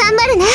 頑張るね。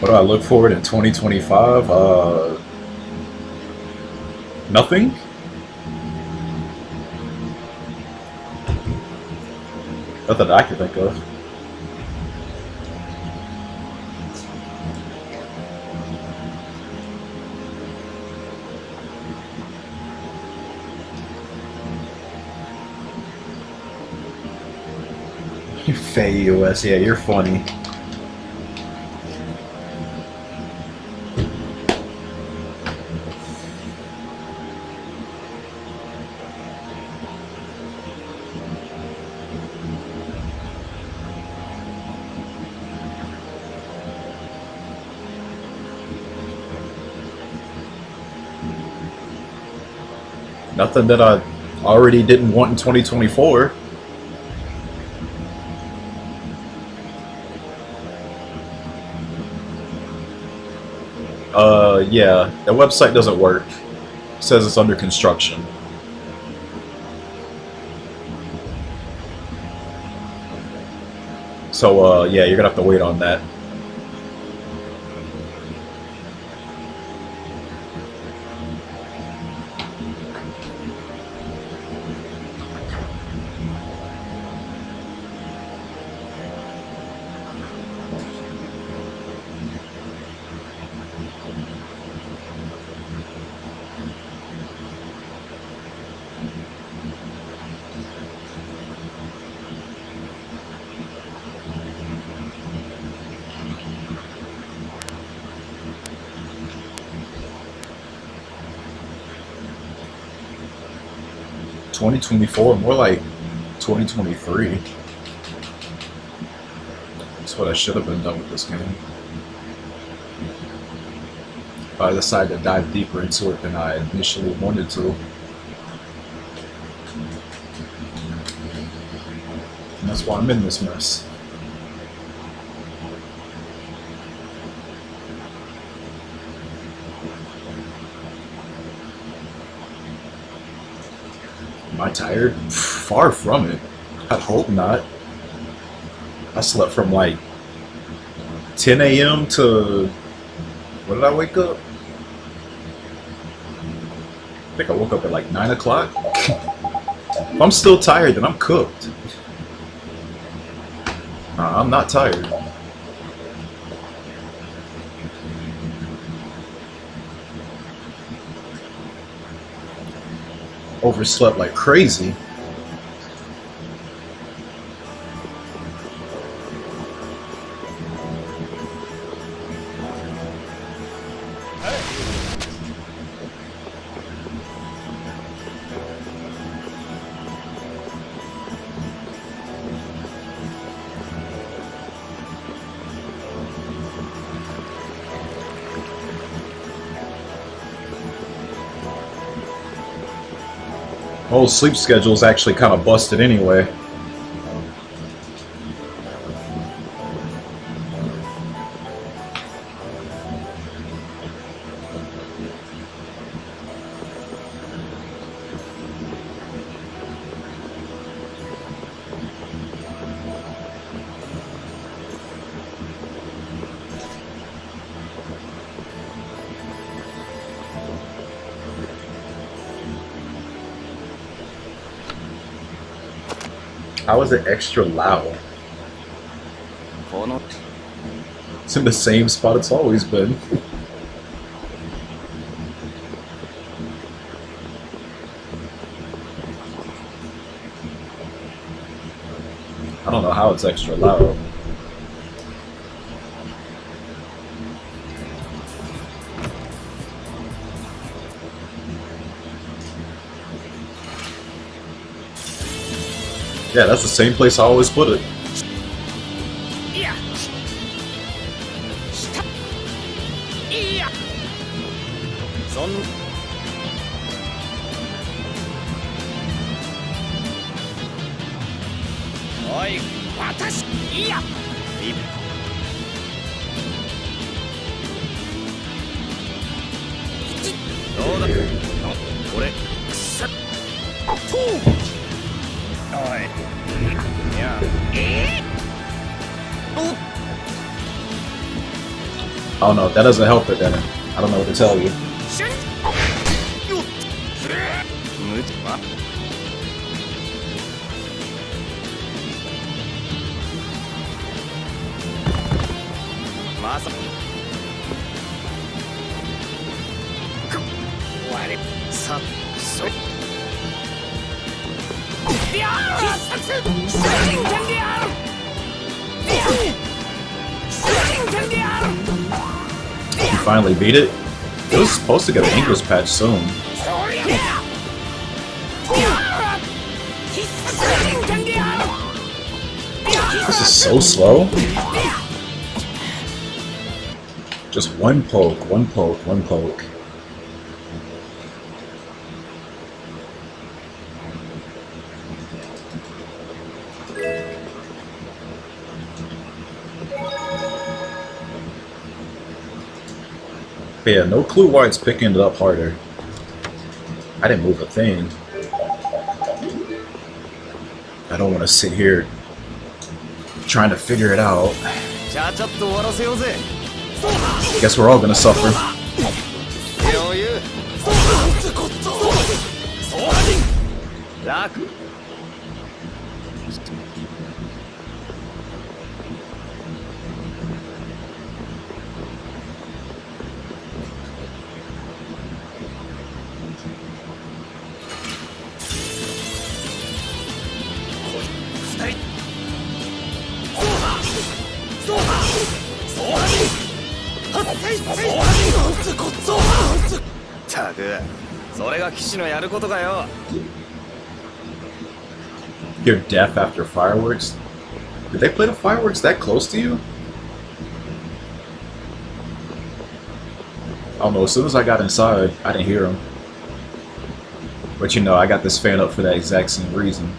What do I look forward in 2025? Nothing? Nothing that I can think of. You Faye US, yeah, you're funny. Nothing that I already didn't want in 2024. Yeah, the website doesn't work. It says it's under construction. So, yeah, you're gonna have to wait on that. $2024, more like 2023. That's what I should have been done with this game. If I decided to dive deeper into it than I initially wanted to. And that's why I'm in this mess. Am I tired? Far from it. I hope not. I slept from like 10 a.m. to... When did I wake up? I think I woke up at like 9 o'clock. If I'm still tired, then I'm cooked. I'm not tired. Overslept like crazy. Whole sleep schedule is actually kind of busted anyway. How is it extra loud? It's in the same spot it's always been. I don't know how it's extra loud. Yeah, that's the same place I always put it. Oh no, that doesn't help it then. I don't know what to tell you. You finally beat it? It was supposed to get an English patch soon. This is so slow. Just one poke, one poke, one poke. But yeah, no clue why it's picking it up harder. I didn't move a thing. I don't want to sit here trying to figure it out. Guess we're all gonna suffer. You're deaf after fireworks? Did they play the fireworks that close to you? I don't know, as soon as I got inside, I didn't hear them. But you know, I got this fan up for that exact same reason.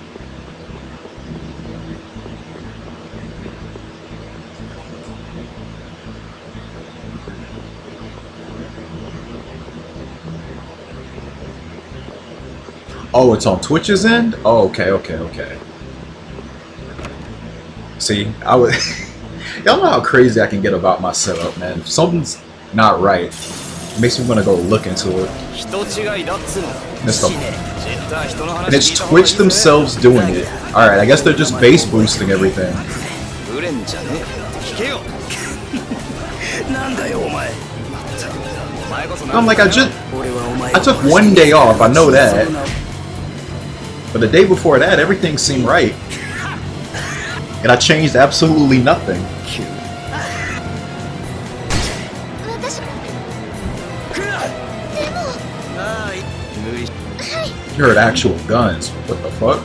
Oh, it's on Twitch's end? Oh, okay, okay, okay. See, I would... Y'all know how crazy I can get about my setup, man. If something's not right, it makes me want to go look into it. And it's Twitch themselves doing it. Alright, I guess they're just base boosting everything. I'm like, I took one day off, I know that. But the day before that, everything seemed right. And I changed absolutely nothing. You heard actual guns. What the fuck?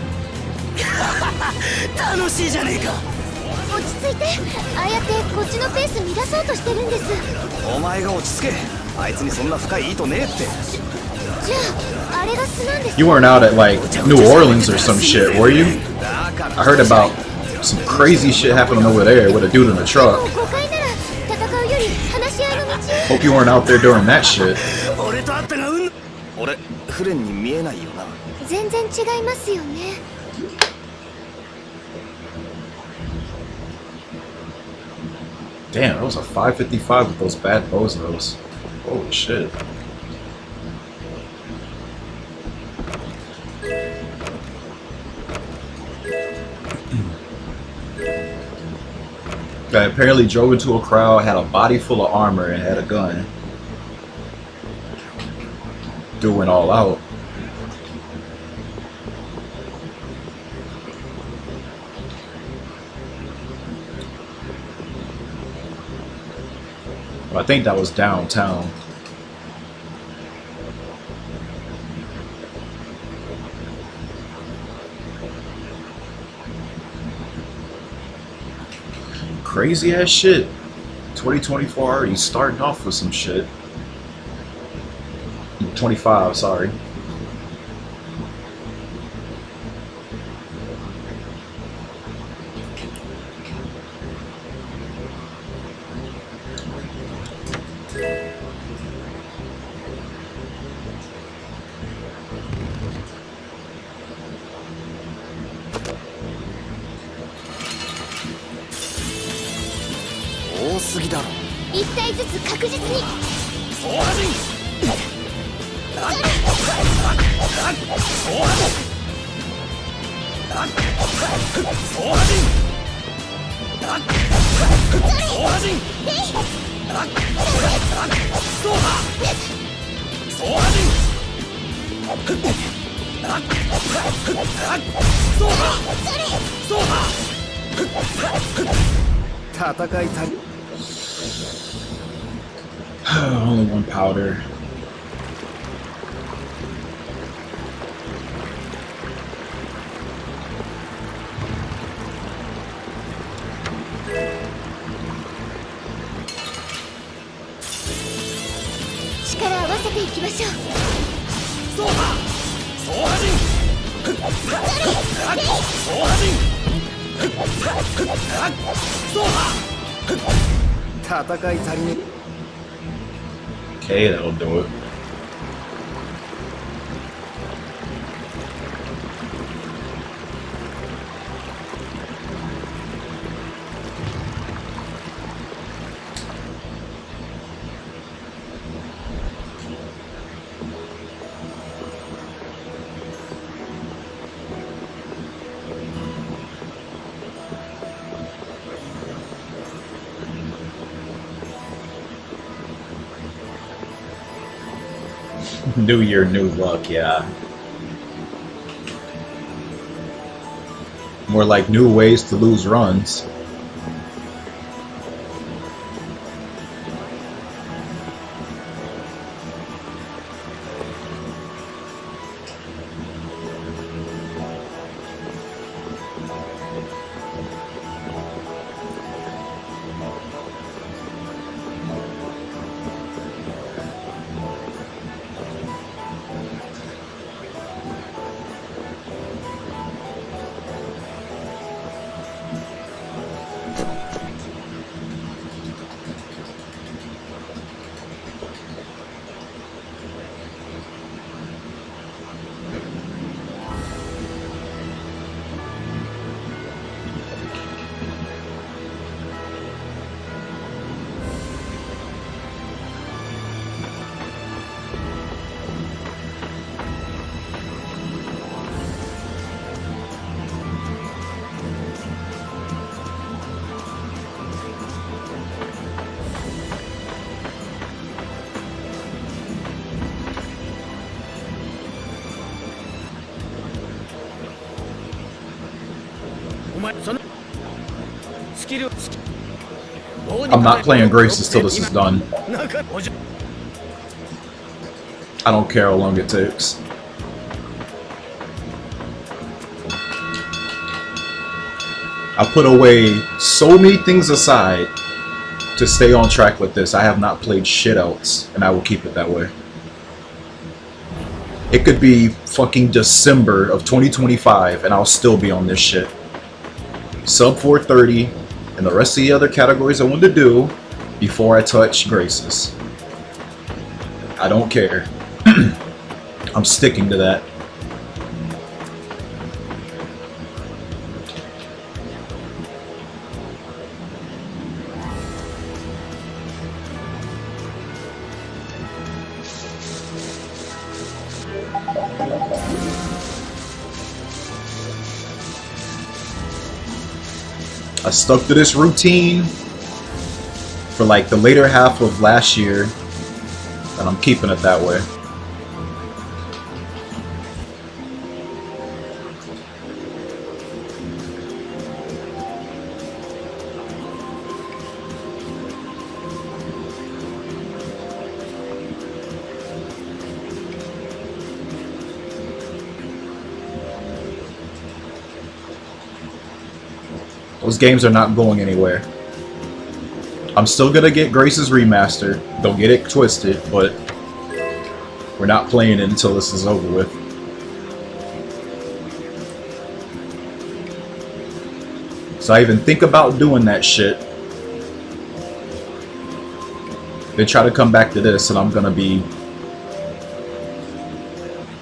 You weren't out at like New Orleans or some shit, were you? I heard about some crazy shit happening over there with a dude in a truck. Hope you weren't out there during that shit. Damn, that was a 555 with those bad bozos. Holy shit. Guy apparently drove into a crowd, had a body full of armor, and had a gun. Doing all out. I think that was downtown. Crazy ass shit. 2024 already starting off with some shit. 25, sorry. Only one powder. Okay, that'll do it. New year, new luck, yeah. More like new ways to lose runs. I'm not playing Graces till this is done. I don't care how long it takes. I put away so many things aside to stay on track with this. I have not played shit else, and I will keep it that way. It could be fucking December of 2025, and I'll still be on this shit. Sub 430, and the rest of the other categories I want to do before I touch Graces. I don't care. I'm sticking to that. I stuck to this routine for like the later half of last year, and I'm keeping it that way. Those games are not going anywhere. I'm still gonna get Grace's remaster. Don't get it twisted, but we're not playing it until this is over with. So I even think about doing that shit. Then try to come back to this and I'm gonna be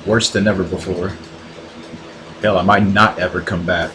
worse than ever before. Hell, I might not ever come back.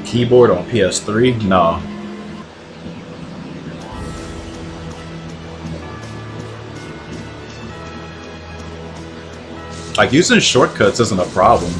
Keyboard on PS3? Nah. Like, using shortcuts isn't a problem.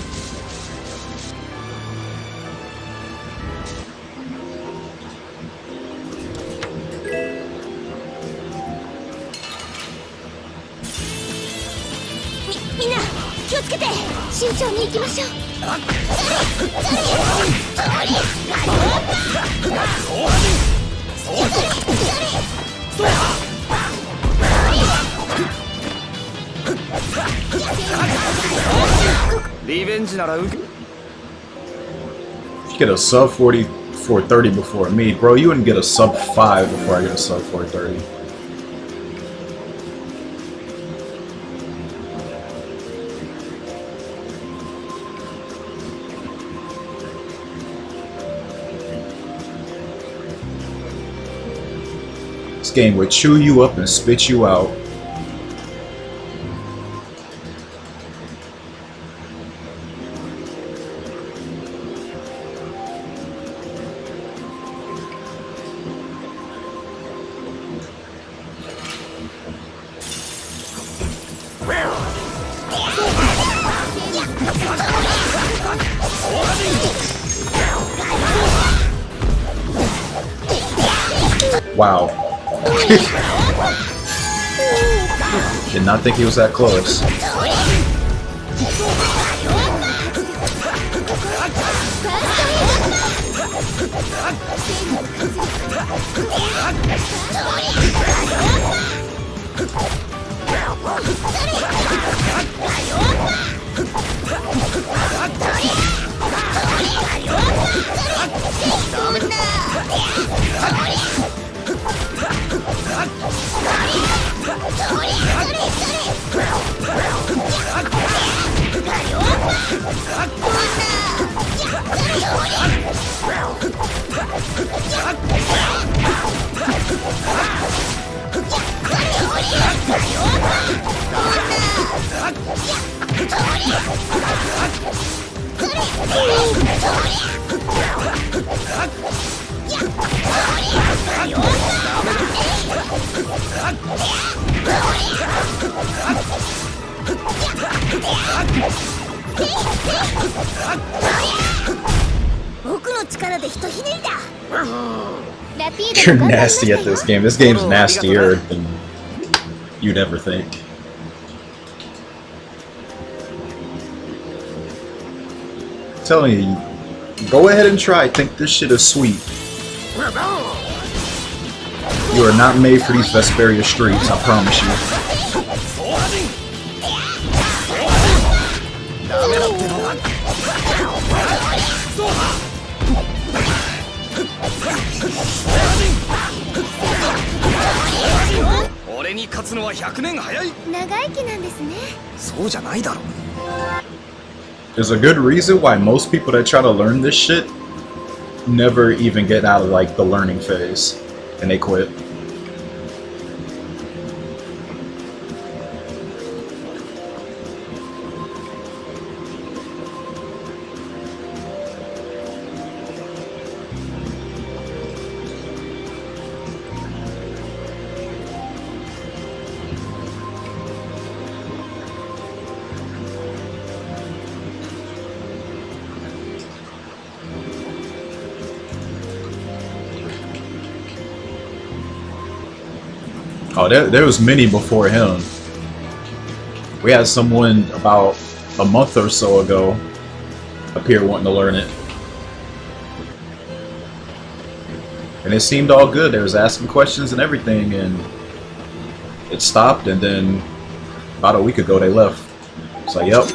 If you get a sub 40 430 before me, bro, you wouldn't get a sub 5 before I get a sub 430. This game would chew you up and spit you out. Wow. Did not think he was that close. You're nasty at this game. This game's nastier than you'd ever think. I'm telling you, go ahead and try. Think this shit is sweet. You are not made for these Vesperia streets, I promise you. There's a good reason why most people that try to learn this shit never even get out of like the learning phase and they quit. Oh, there was many before him. We had someone about a month or so ago up here wanting to learn it. And it seemed all good. They was asking questions and everything, and it stopped, and then about a week ago they left. It's like, yep,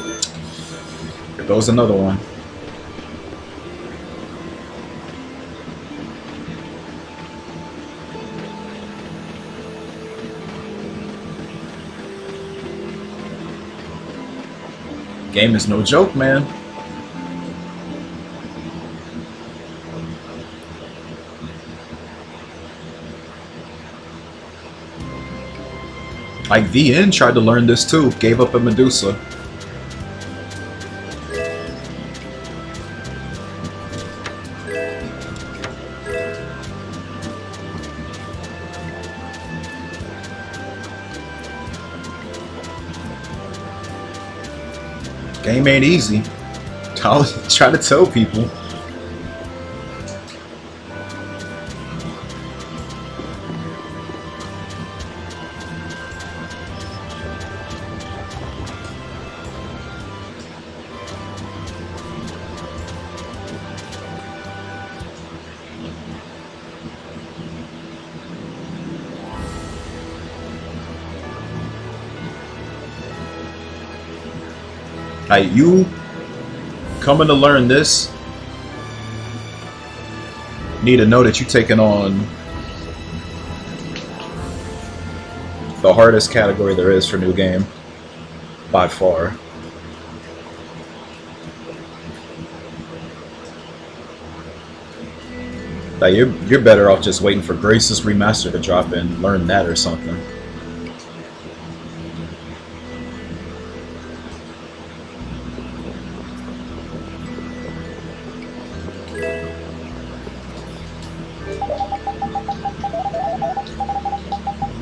here goes another one. Game is no joke, man. Like VN tried to learn this too, gave up a Medusa. Game ain't easy. I'll try to tell people. Like, you coming to learn this, need to know that you're taking on the hardest category there is for new game, by far. Like, you're better off just waiting for Grace's remaster to drop and learn that or something.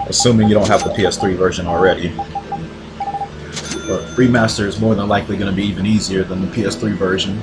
Assuming you don't have the PS3 version already. But remaster is more than likely going to be even easier than the PS3 version.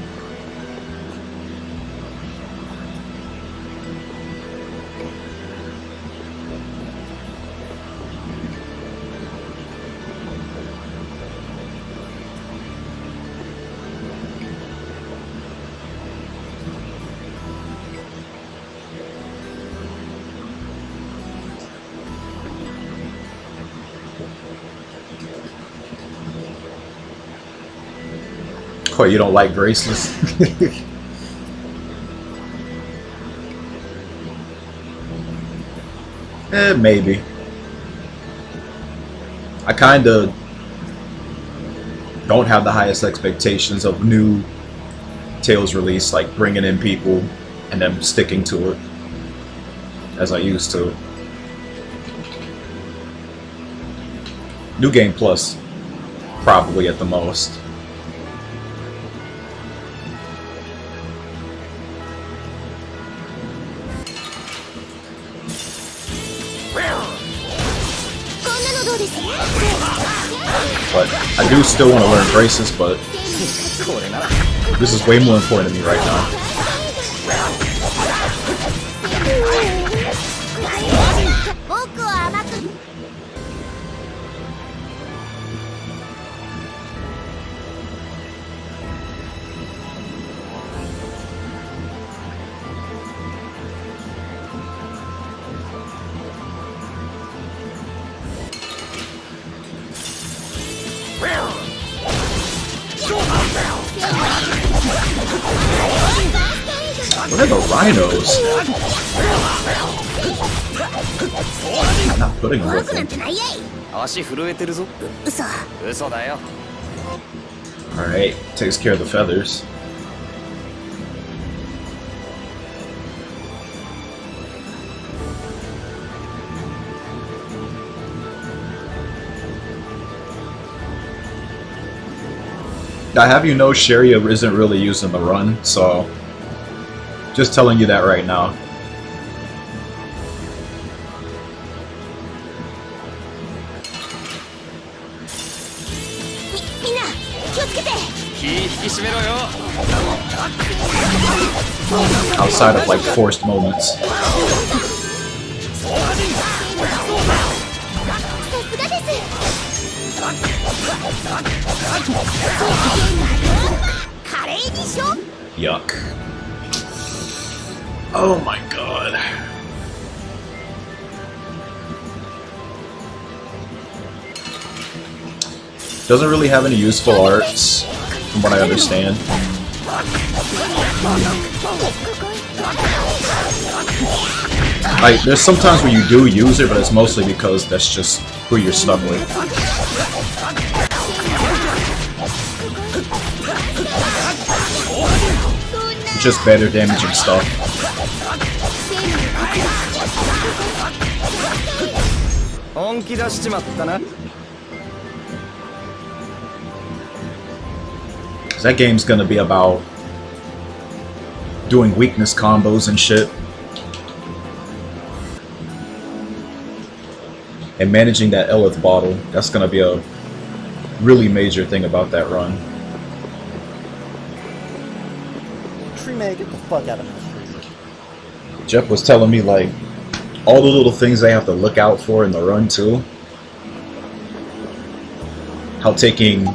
Oh, you don't like Graceless? Maybe. I kinda don't have the highest expectations of new Tales release, like bringing in people and then sticking to it as I used to. New Game Plus, probably at the most. But I do still want to learn braces, but this is way more important to me right now. What are the rhinos? I'm not putting them with them. Alright, takes care of the feathers. I have you know Sharia isn't really using the run, so just telling you that right now. Outside of like forced moments. Yuck. Oh my god. Doesn't really have any useful arts, from what I understand. Like, there's sometimes where you do use it, but it's mostly because that's just who you're stuck with. Just better damaging stuff. That game's gonna be about doing weakness combos and shit. And managing that Elith bottle. That's gonna be a really major thing about that run. Get the fuck out of my street. Jeff was telling me like all the little things they have to look out for in the run too. How taking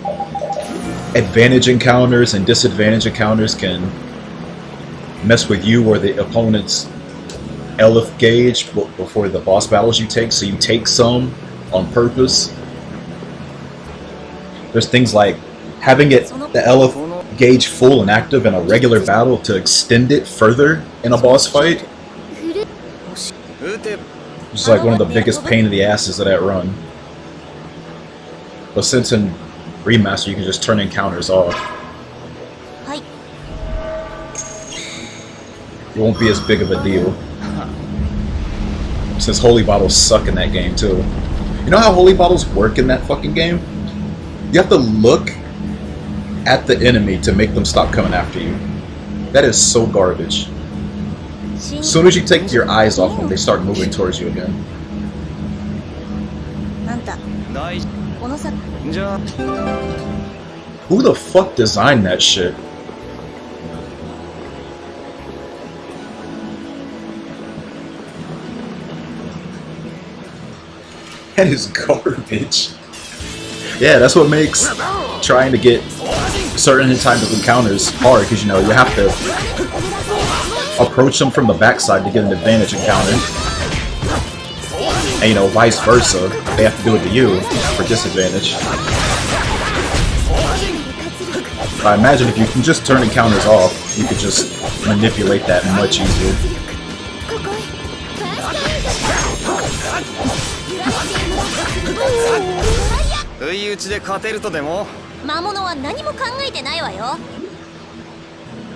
advantage encounters and disadvantage encounters can mess with you or the opponent's Elith gauge before the boss battles you take, so you take some on purpose. There's things like having the Elith gauge full and active in a regular battle to extend it further in a boss fight. It's like one of the biggest pain in the asses of that run. But since in Remaster you can just turn encounters off, it won't be as big of a deal. Since holy bottles suck in that game too. You know how holy bottles work in that fucking game? You have to look at the enemy to make them stop coming after you. That is so garbage. As soon as you take your eyes off them, they start moving towards you again. Who the fuck designed that shit? That is garbage. Yeah, that's what makes trying to get certain type of encounters hard, because you know you have to approach them from the backside to get an advantage encounter, and you know vice versa, they have to do it to you for disadvantage. I imagine if you can just turn encounters off, you could just manipulate that much easier.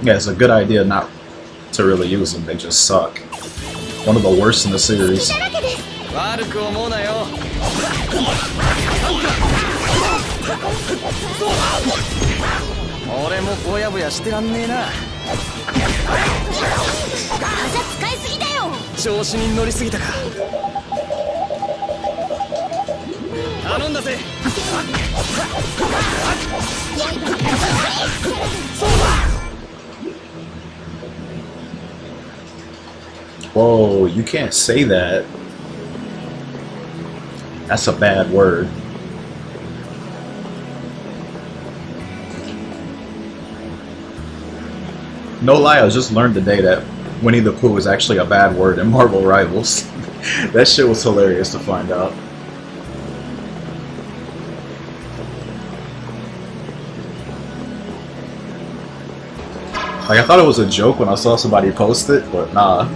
Yeah, it's a good idea not to really use them, they just suck. One of the worst in the series. Whoa, you can't say that. That's a bad word. No lie, I just learned today that Winnie the Pooh is actually a bad word in Marvel Rivals. That shit was hilarious to find out. Like, I thought it was a joke when I saw somebody post it, but nah.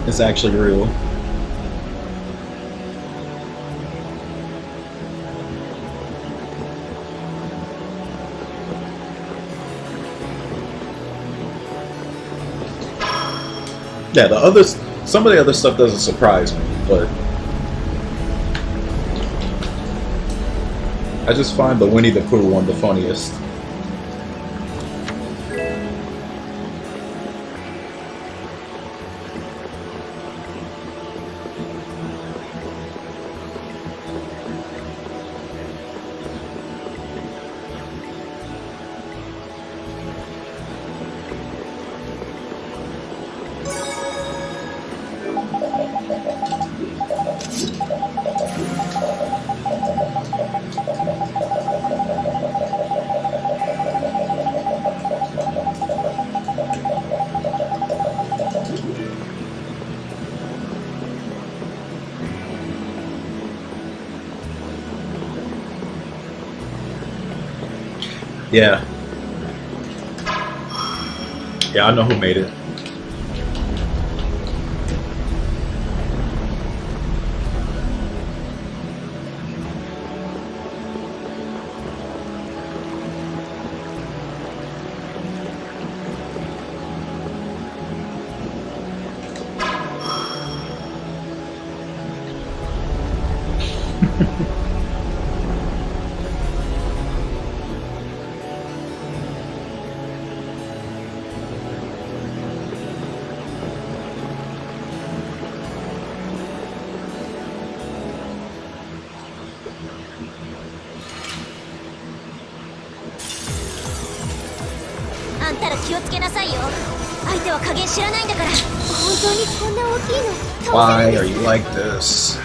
It's actually real. Yeah, some of the other stuff doesn't surprise me, but I just find the Winnie the Pooh one the funniest. Yeah. Yeah, I know who made it. Why are you like this?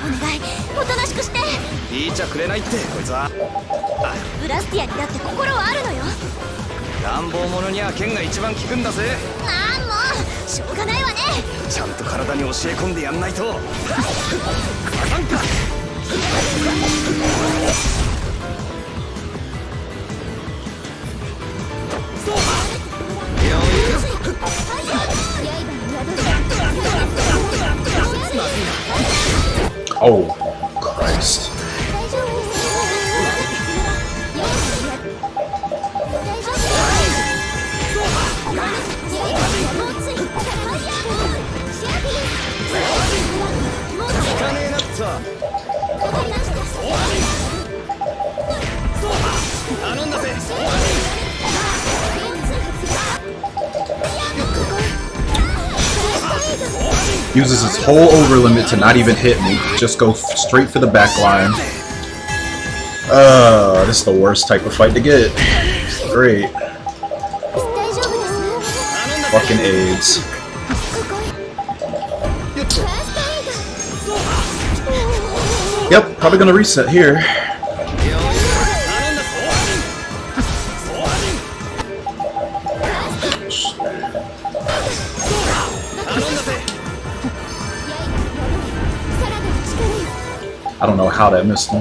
Oh, Christ. Uses its whole over limit to not even hit me. Just go straight for the back line. This is the worst type of fight to get. Great. Fucking AIDS. Yep, probably gonna reset here. I don't know how that missed me.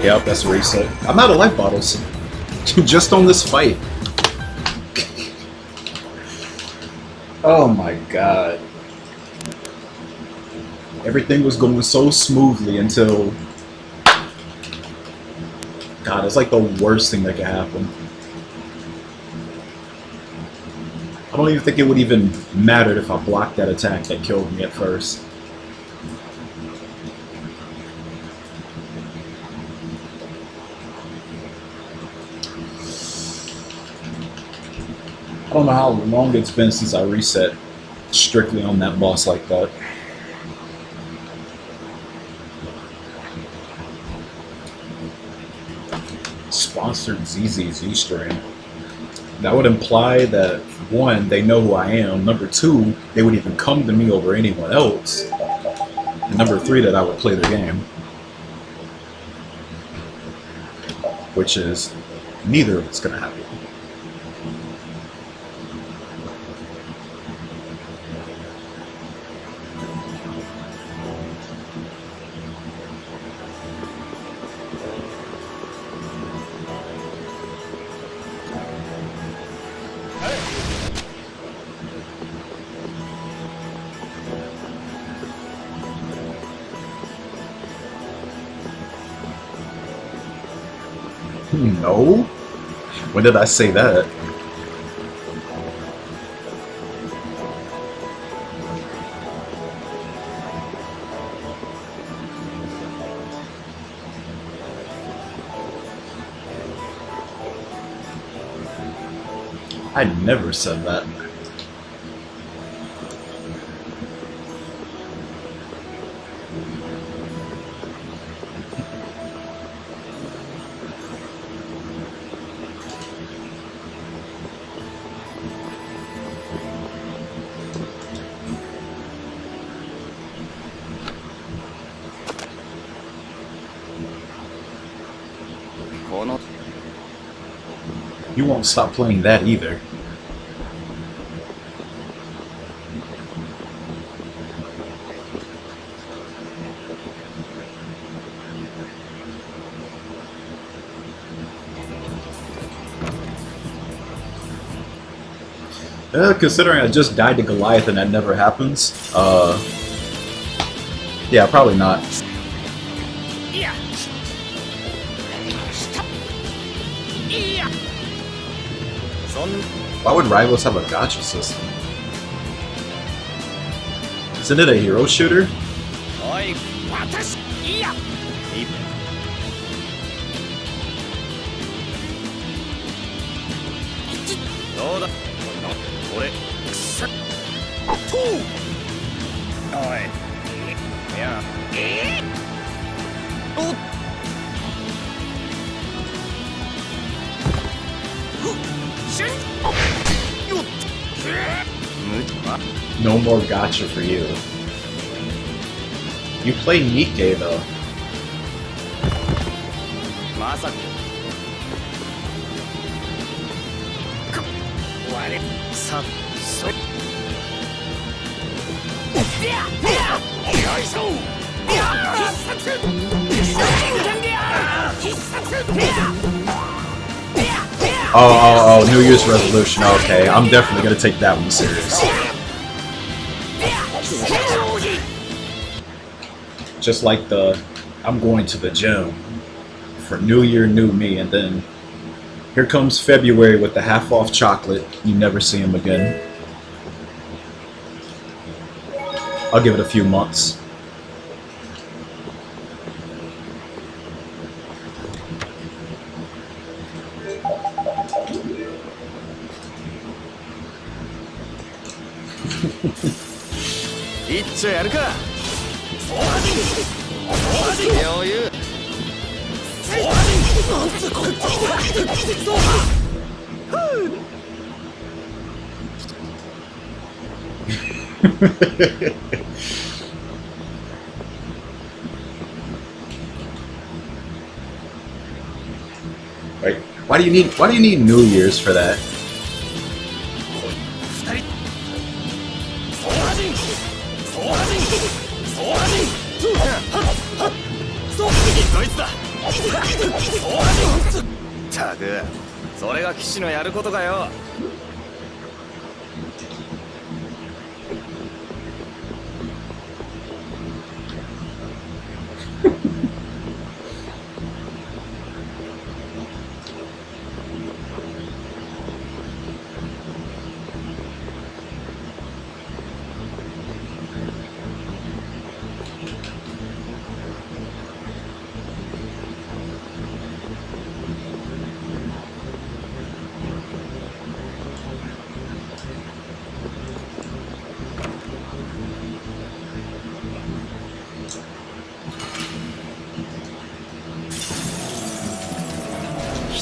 Yep, that's a reset. I'm out of life bottles. Just on this fight. Oh my god. Everything was going so smoothly until... God, it's like the worst thing that could happen. I don't even think it would even matter if I blocked that attack that killed me at first. don't know how long it's been since I reset strictly on that boss like that. Sponsored ZZZ stream. That would imply that, one, they know who I am. Number two, they would even come to me over anyone else. And number three, that I would play the game. Which is, neither of it's gonna happen. No? When did I say that? I never said that. You won't stop playing that either. Considering I just died to Goliath and that never happens, yeah, probably not. Why would Rivals have a gacha system? Isn't it a hero shooter? No more gacha for you. You play Nikkei though. Oh, New Year's resolution. Okay, I'm definitely gonna take that one serious. Just like I'm going to the gym for New Year, new me, and then here comes February with the half-off chocolate. You never see him again. I'll give it a few months. Right? Why do you need New Year's for that?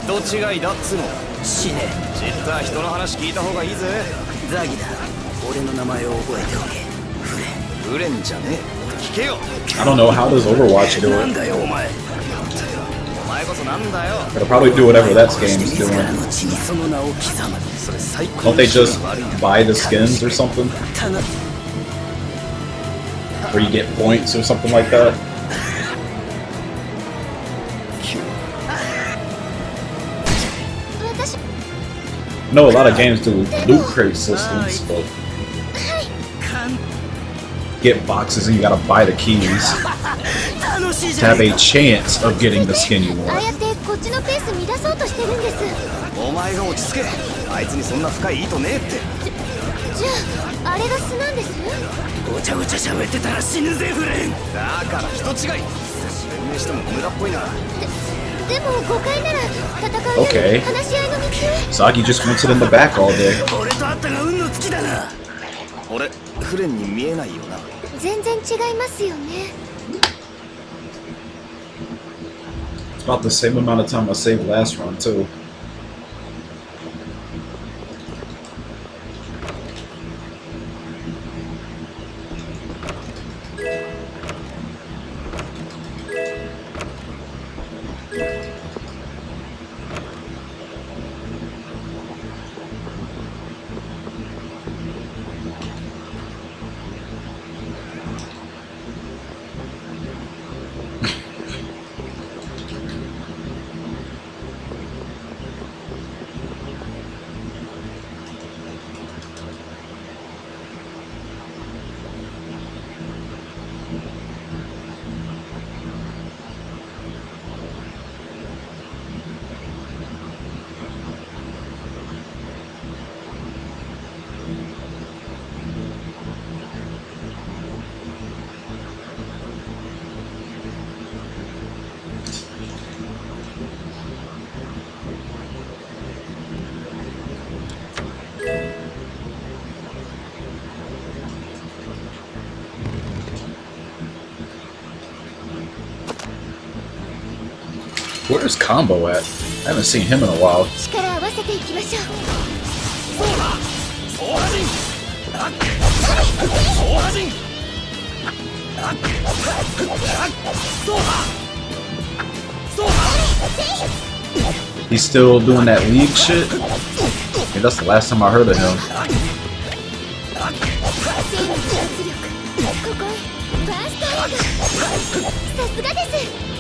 人違いだっつの。死ね。知った人の話聞いた方がいいぜ。ザギだ。俺の名前を覚えておけ。フレンじゃねえ。聞けよ。 I don't know, how does Overwatch do なん it? だよお前。お前こそなんだよ。 They'll probably do whatever that game's doing. その名を刻む。それ最高。 Don't they just buy the skins or something? Where you get points or something like that? I know a lot of games do loot crate systems, but get boxes and you gotta buy the keys to have a chance of getting the skin you want. お前が落ち着け。あいつにそんな深い意図ねえって。じゃああれが素なんです？ごちゃごちゃ喋ってたら死ぬぜフレン。だから人違い。弁明しても無駄っぽいな。でも誤解なら戦うより話し合いの道へ。 Saki just wants it in the back all day. 俺とあったが運の尽きだな。俺フレンに見えないよな。全然違いますよね。 It's about the same amount of time I saved last run too. Where's Combo at? I haven't seen him in a while. He's still doing that league shit? Yeah, that's the last time I heard of him.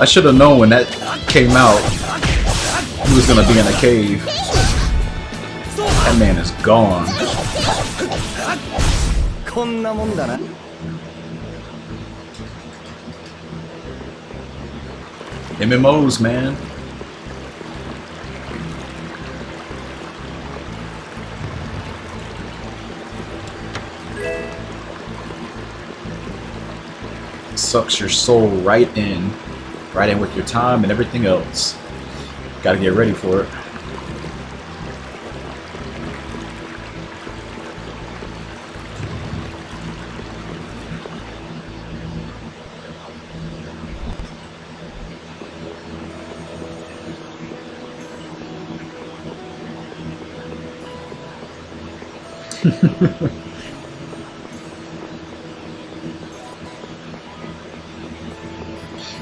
I should have known when that came out he was gonna be in a cave. That man is gone. MMOs, man. Sucks your soul right in with your time and everything else. Gotta get ready for it.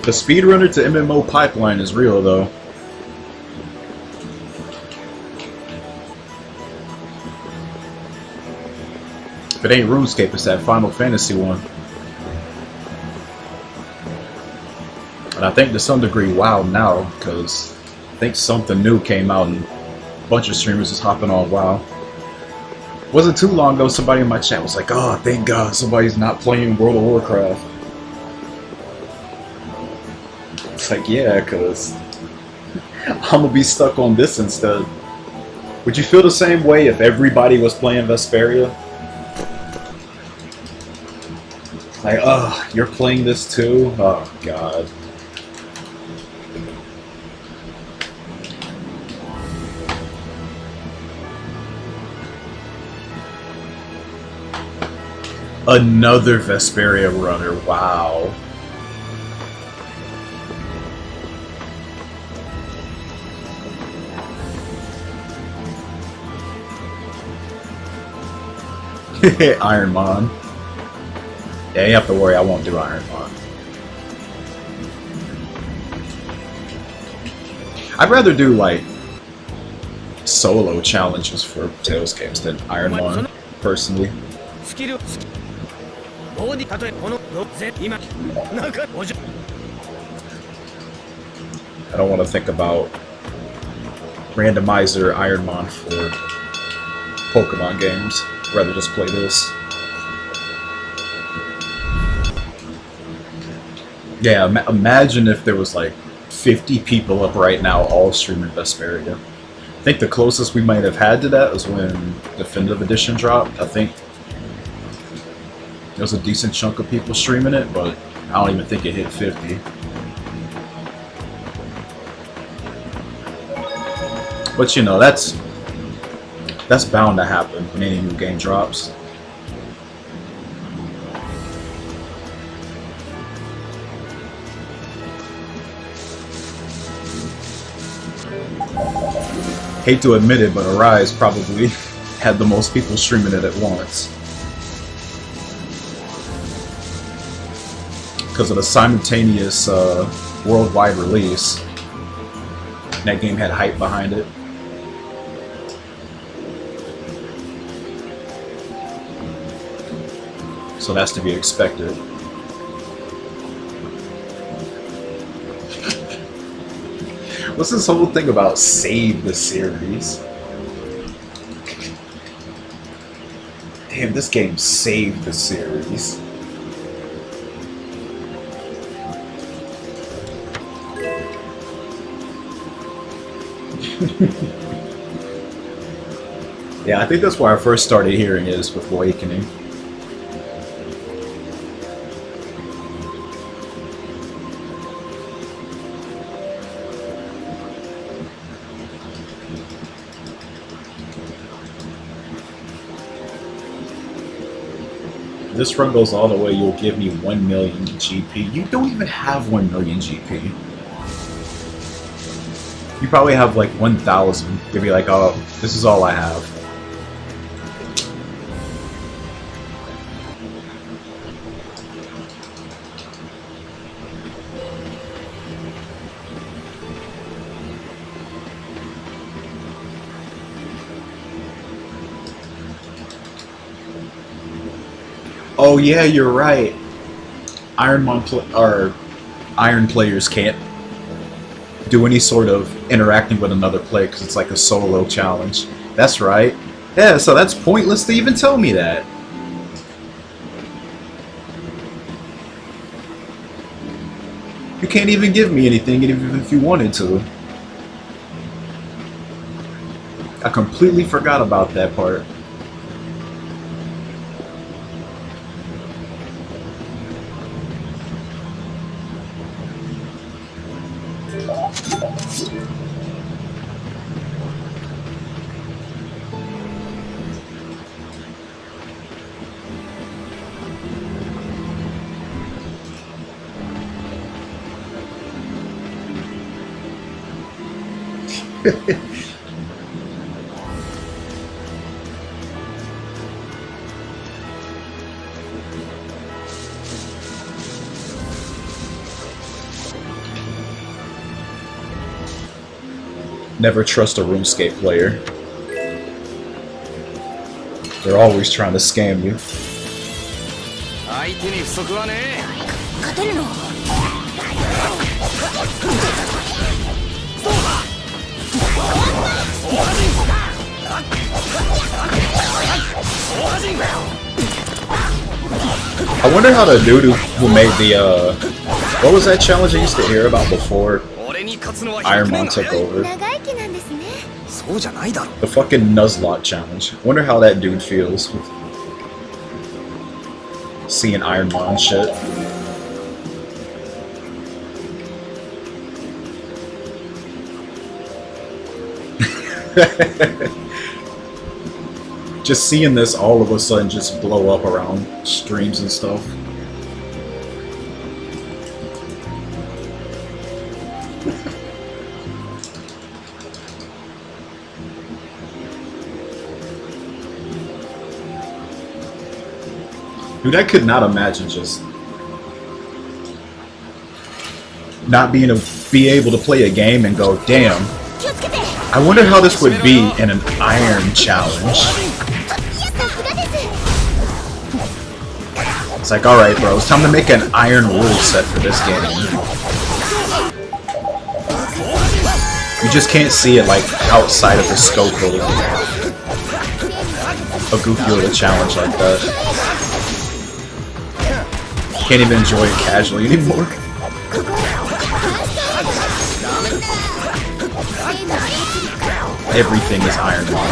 The speedrunner to MMO pipeline is real, though. If it ain't RuneScape, it's that Final Fantasy one. And I think to some degree WoW now, because I think something new came out and a bunch of streamers is hopping on WoW. Wasn't too long ago, somebody in my chat was like, "Oh, thank God somebody's not playing World of Warcraft." It's like, yeah, because I'm gonna be stuck on this instead. Would you feel the same way if everybody was playing Vesperia? Like, oh, you're playing this too? Oh, God. Another Vesperia runner, wow. Ironmon. Yeah, you have to worry, I won't do Ironmon. I'd rather do like solo challenges for Tales games than Ironmon, personally. I don't want to think about randomizer Ironmon for Pokemon games. I'd rather just play this. Yeah, imagine if there was like 50 people up right now all streaming Vesperia. I think the closest we might have had to that was when Definitive Edition dropped. I think there was a decent chunk of people streaming it, but I don't even think it hit 50. But you know, that's bound to happen when any new game drops. Hate to admit it, but Arise probably had the most people streaming it at once. Because of the simultaneous worldwide release. That game had hype behind it. So that's to be expected. What's this whole thing about save the series? Damn, this game saved the series. Yeah, I think that's where I first started hearing it, is with Awakening. This run goes all the way, you'll give me 1 million GP. You don't even have 1 million GP. You probably have like 1,000. You'll be like, oh, this is all I have. Oh yeah, you're right. Iron players can't do any sort of interacting with another player because it's like a solo challenge. That's right. Yeah, so that's pointless to even tell me that. You can't even give me anything even if you wanted to. I completely forgot about that part. Never trust a RuneScape player. They're always trying to scam you. I wonder how the dude who made the what was that challenge I used to hear about before Ironmon took over? The fucking Nuzlocke challenge. I wonder how that dude feels with seeing Ironmon shit. Just seeing this all of a sudden just blow up around streams and stuff. Dude, I could not imagine just not being be able to play a game and go, damn, I wonder how this would be in an iron challenge. It's like, alright bro, it's time to make an iron rule set for this game. You just can't see it like outside of the scope of a goofy little challenge like that. Can't even enjoy it casually anymore. Everything is Iron Man.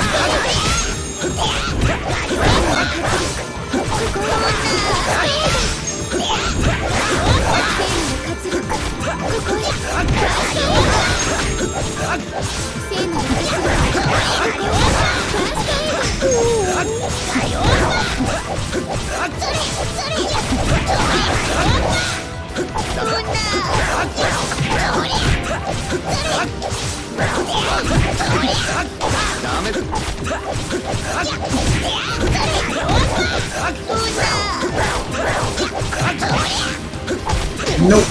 Nope.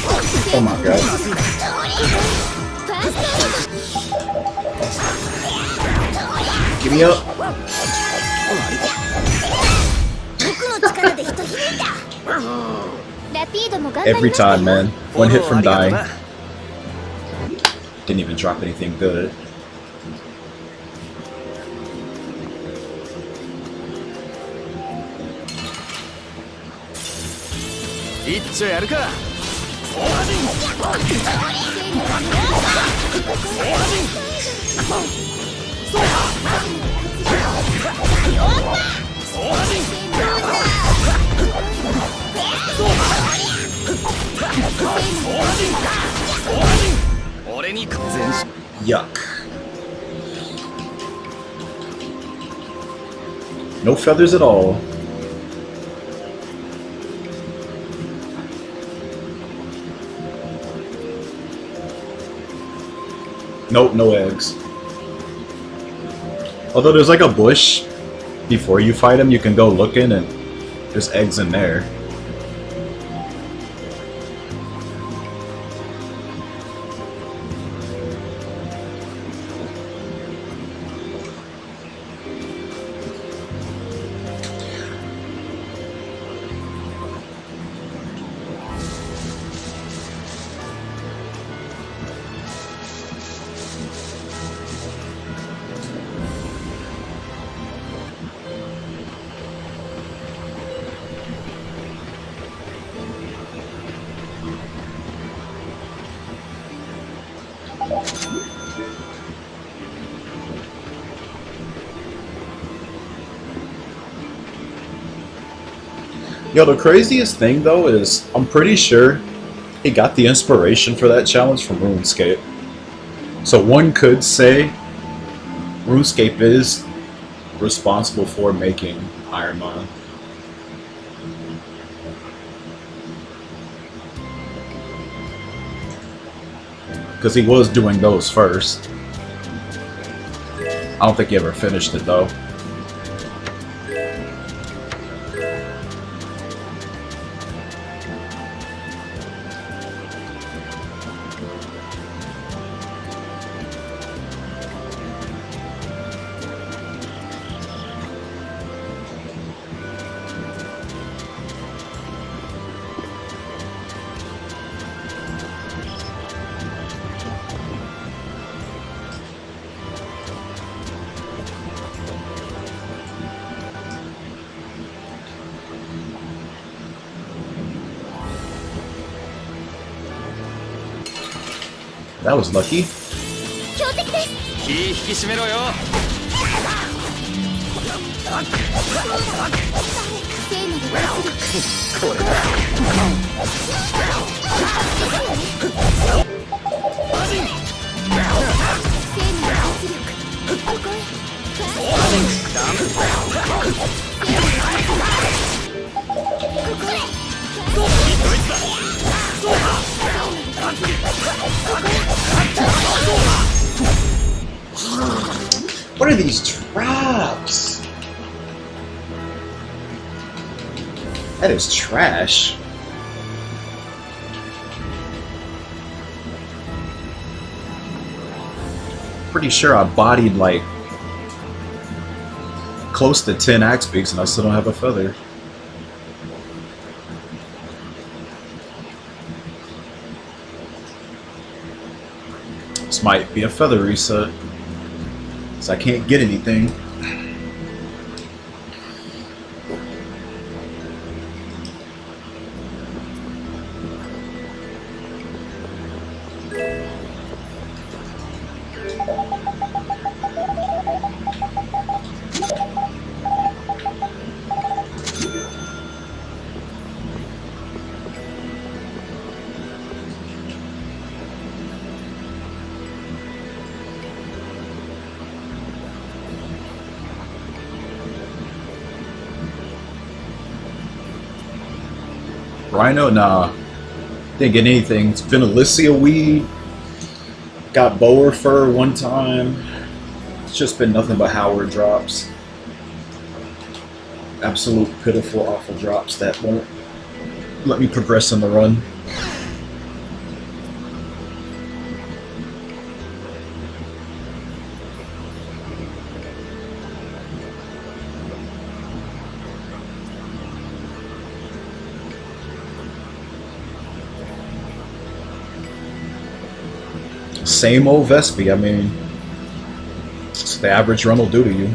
Oh my god. Give me up. Every time, man. One hit from dying. Didn't even drop anything good. Yuck. No feathers at all. Nope, no eggs. Although there's like a bush before you fight him, you can go looking and there's eggs in there. Yo, the craziest thing though is I'm pretty sure he got the inspiration for that challenge from RuneScape. So one could say RuneScape is responsible for making Iron Man. Because he was doing those first. I don't think he ever finished it though. That was lucky. What are these traps? That is trash. Pretty sure I bodied like close to 10 axe beaks and I still don't have a feather. This might be a feather reset, so I can't get anything. Rhino? Nah. Didn't get anything. It's been Alicia weed. Got bower fur one time. It's just been nothing but Howard drops. Absolute pitiful, awful drops that won't let me progress in the run. Same old Vesperia. I mean, it's the average run will do to you.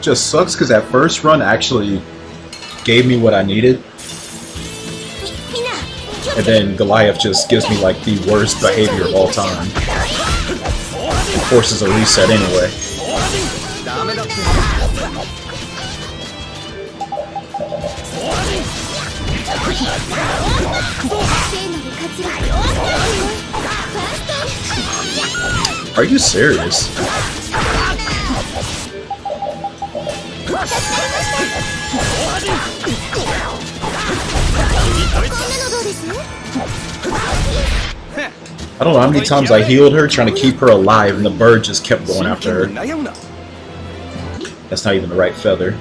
Just sucks because that first run actually gave me what I needed. And then Goliath just gives me like the worst behavior of all time. It forces a reset anyway. Are you serious? I don't know how many times I healed her trying to keep her alive and the bird just kept going after her. That's not even the right feather.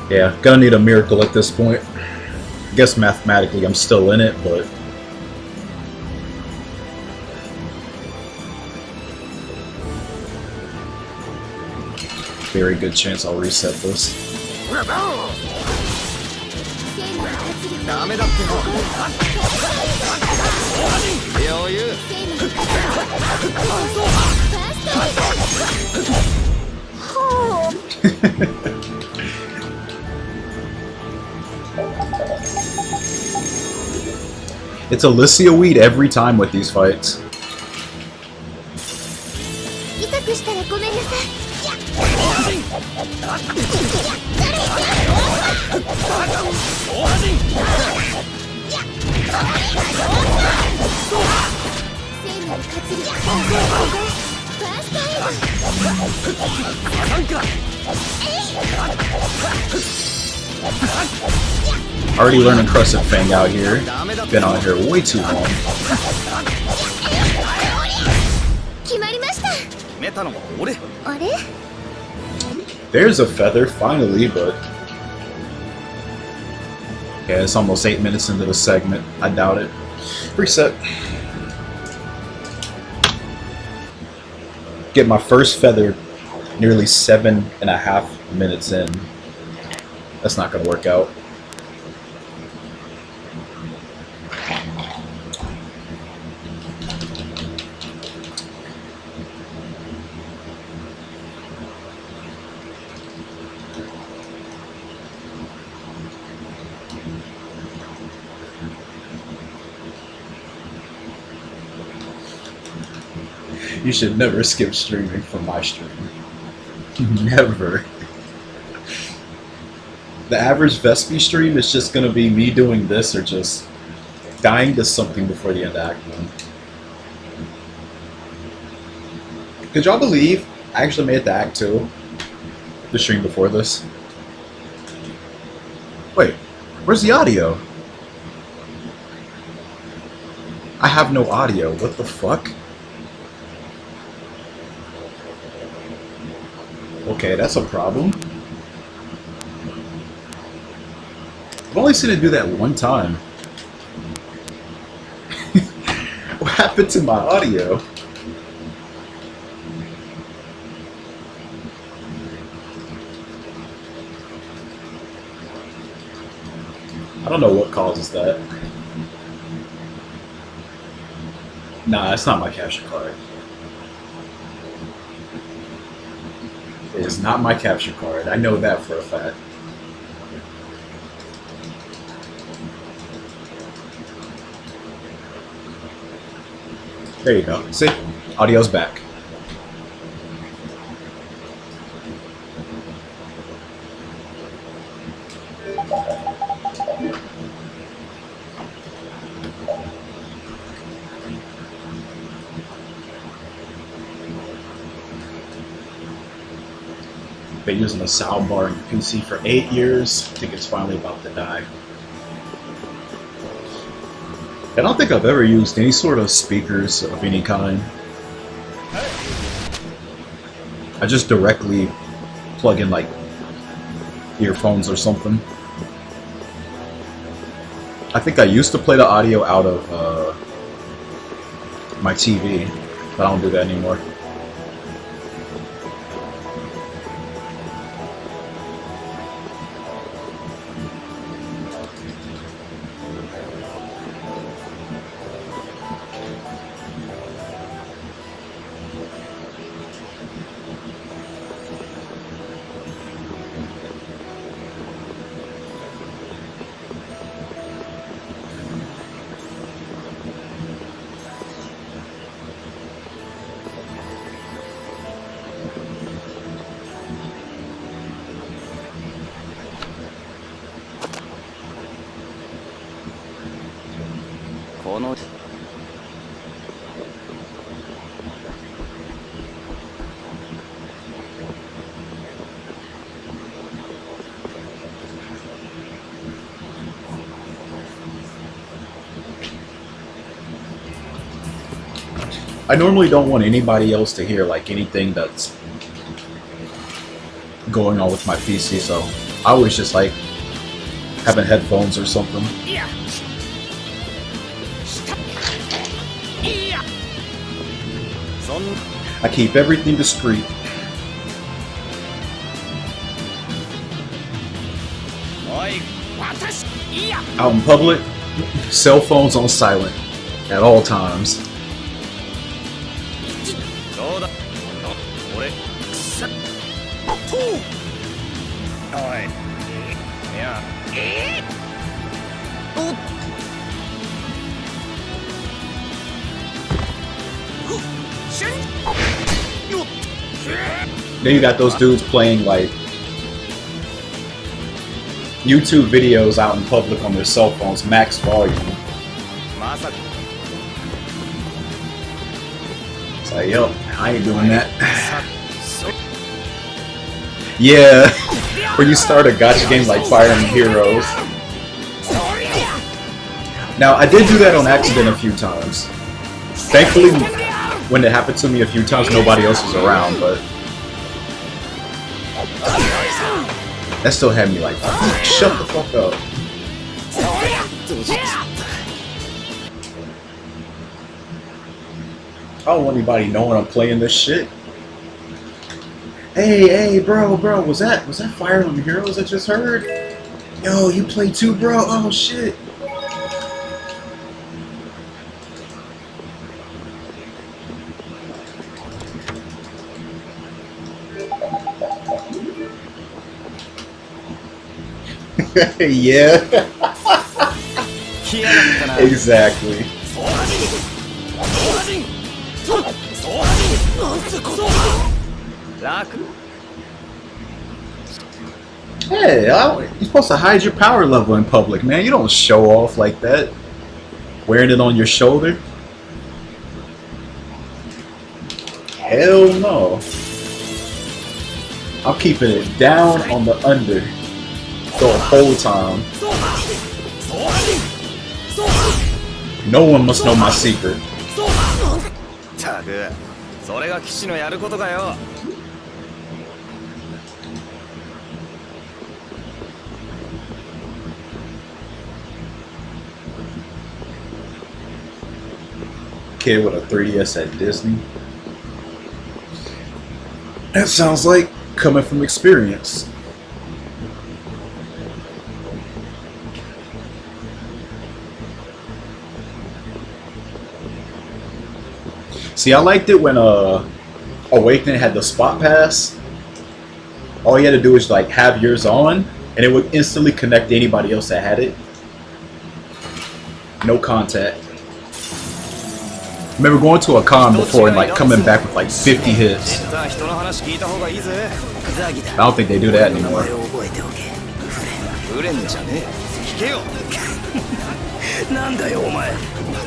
Yeah, gonna need a miracle at this point. I guess mathematically I'm still in it, but very good chance I'll reset this. It's Alicia weed every time with these fights. Already learning Crescent Fang out here. Been on here way too long. There's a feather, finally, but yeah, it's almost 8 minutes into the segment. I doubt it. Reset. Get my first feather nearly 7.5 minutes in. That's not gonna work out. You should never skip streaming from my stream. Never. The average Vespi stream is just gonna be me doing this or just dying to something before the end of Act 1. Could y'all believe I actually made it to Act 2? The stream before this. Wait, where's the audio? I have no audio. What the fuck? Okay, that's a problem. I've only seen it do that one time. What happened to my audio? I don't know what causes that. Nah, that's not my capture card. It is not my capture card. I know that for a fact. There you go. See? Audio's back. Been using a soundbar in your PC for 8 years. I think it's finally about to die. I don't think I've ever used any sort of speakers of any kind. I just directly plug in like earphones or something. I think I used to play the audio out of my TV, but I don't do that anymore. I normally don't want anybody else to hear like anything that's going on with my PC, so I always just like having headphones or something. I keep everything discreet. Out in public, cell phones on silent at all times. Then you got those dudes playing like YouTube videos out in public on their cell phones, max volume. It's like, yo, I ain't doing that. Yeah, where you start a gacha game like Fire Emblem Heroes. Now, I did do that on accident a few times. Thankfully, when it happened to me a few times, nobody else was around, but that still had me like, shut the fuck up. I don't want anybody knowing I'm playing this shit. Hey, bro, was that Fire Emblem Heroes I just heard? Yo, you play too, bro? Oh shit. Yeah. Exactly. Hey, you're supposed to hide your power level in public, man. You don't show off like that. Wearing it on your shoulder. Hell no. I'm keeping it down on the under the whole time. No one must know my secret. ったくそれが騎士のやることかよ。Kid with a 3DS at Disney. That sounds like coming from experience. See, I liked it when Awakening had the spot pass. All you had to do is like have yours on, and it would instantly connect to anybody else that had it. No contact. I remember going to a con before and like coming back with like 50 hits. I don't think they do that anymore.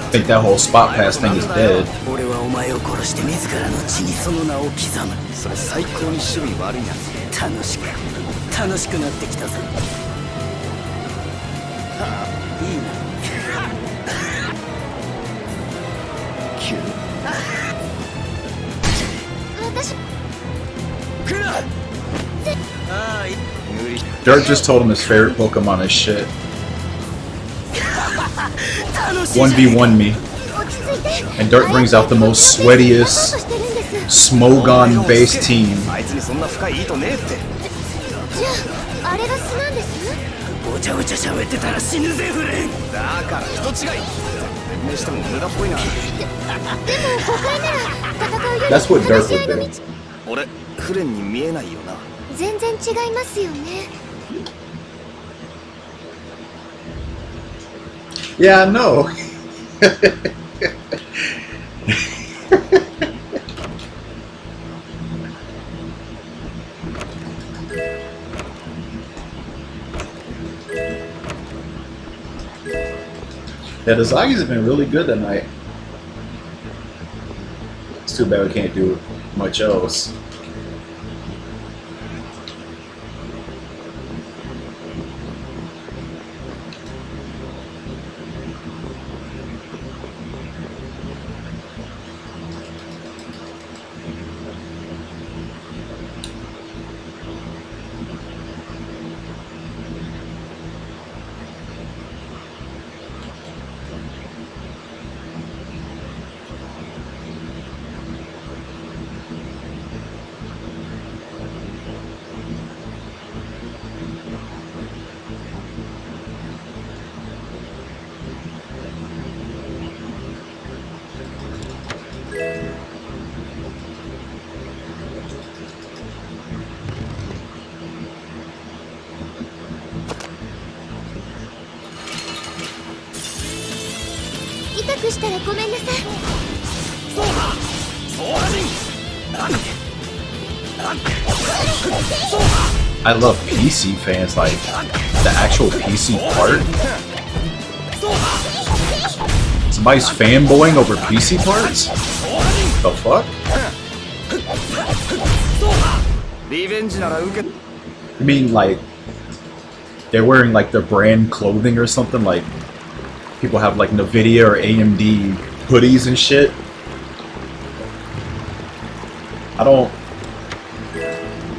I think that whole spot pass thing is dead. Dirt just told him his favorite Pokemon is shit. 1v1 me. And Dirt brings out the most sweatiest Smogon based team. That's what Dirt would do. Yeah, I know. Yeah, the Zaggies have been really good tonight. It's too bad we can't do much else. I love PC fans, like the actual PC part. Somebody's fanboying over PC parts? The fuck? I mean, like, they're wearing like their brand clothing or something, like people have like NVIDIA or AMD hoodies and shit. I don't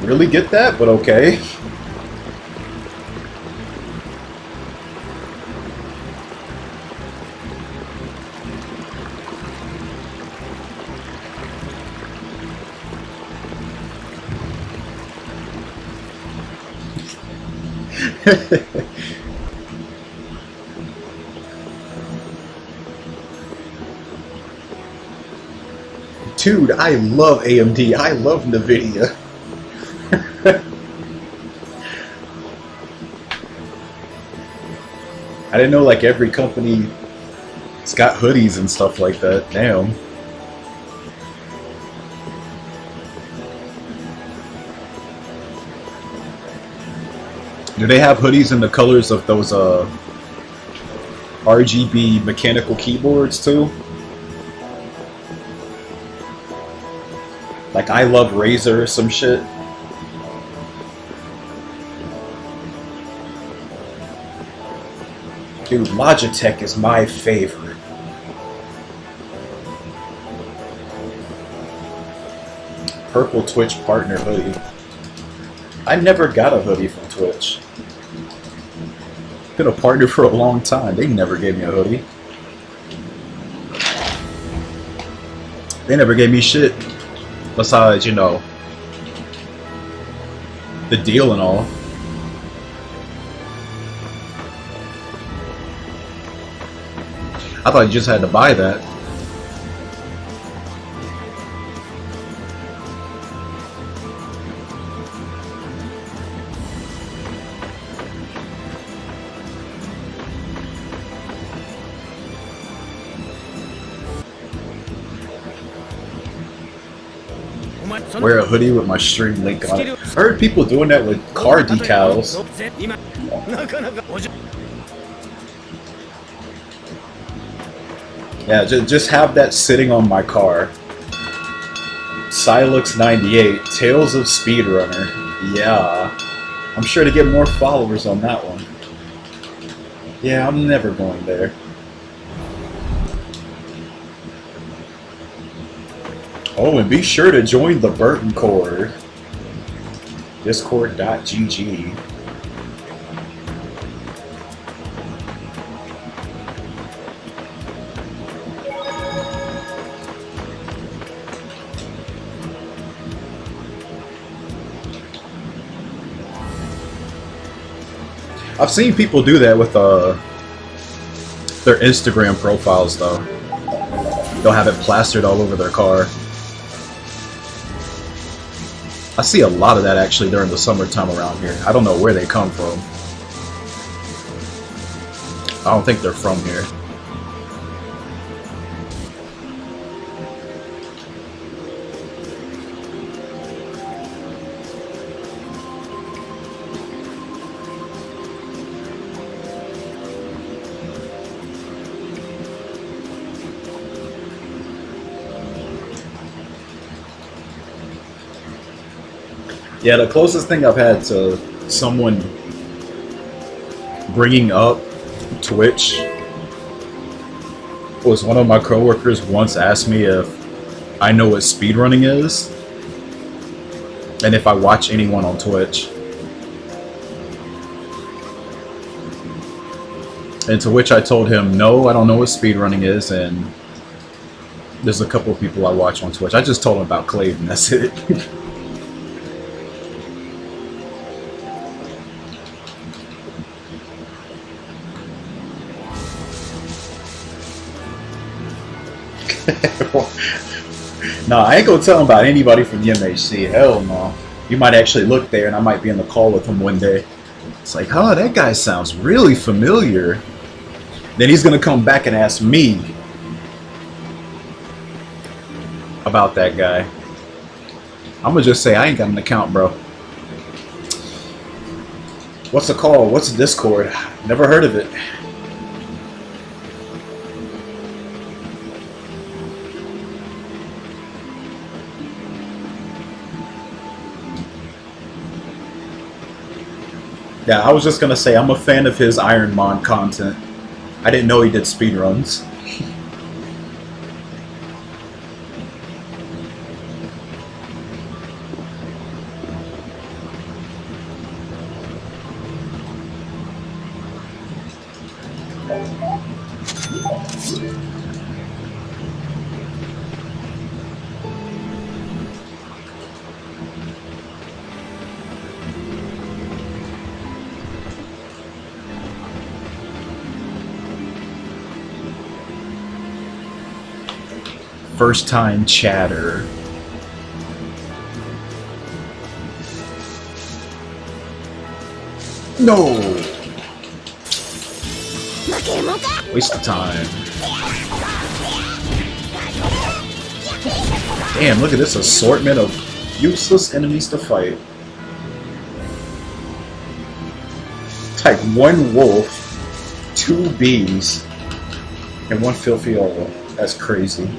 really get that, but okay. Dude, I love AMD. I love NVIDIA. I didn't know like every company's got hoodies and stuff like that. Damn. Do they have hoodies in the colors of those RGB mechanical keyboards too? Like I love Razer or some shit. Dude, Logitech is my favorite. Purple Twitch partner hoodie. I never got a hoodie from Twitch. Been a partner for a long time. They never gave me a hoodie. They never gave me shit. Besides, you know, the deal and all. I thought you just had to buy that. Wear a hoodie with my stream link on it. I heard people doing that with car decals. Yeah, just have that sitting on my car. Silux98, Tales of Speedrunner. Yeah. I'm sure to get more followers on that one. Yeah, I'm never going there. Oh, and be sure to join the Burton Cord. Discord.gg. I've seen people do that with their Instagram profiles, though. They'll have it plastered all over their car. I see a lot of that actually during the summertime around here. I don't know where they come from. I don't think they're from here. Yeah, the closest thing I've had to someone bringing up Twitch was one of my coworkers once asked me if I know what speedrunning is and if I watch anyone on Twitch. And to which I told him, no, I don't know what speedrunning is, and there's a couple of people I watch on Twitch. I just told him about Clayton, that's it. No, I ain't gonna tell him about anybody from the MHC. Hell no. You might actually look there and I might be in the call with him one day. It's like, oh, that guy sounds really familiar. Then he's gonna come back and ask me about that guy. I'm gonna just say I ain't got an account, bro. What's the call? What's the Discord? Never heard of it. Yeah, I was just gonna say I'm a fan of his Ironmon content. I didn't know he did speedruns. First time chatter. No! Waste of time. Damn, look at this assortment of useless enemies to fight. Type 1 wolf, 2 bees, and 1 filthy owl. That's crazy.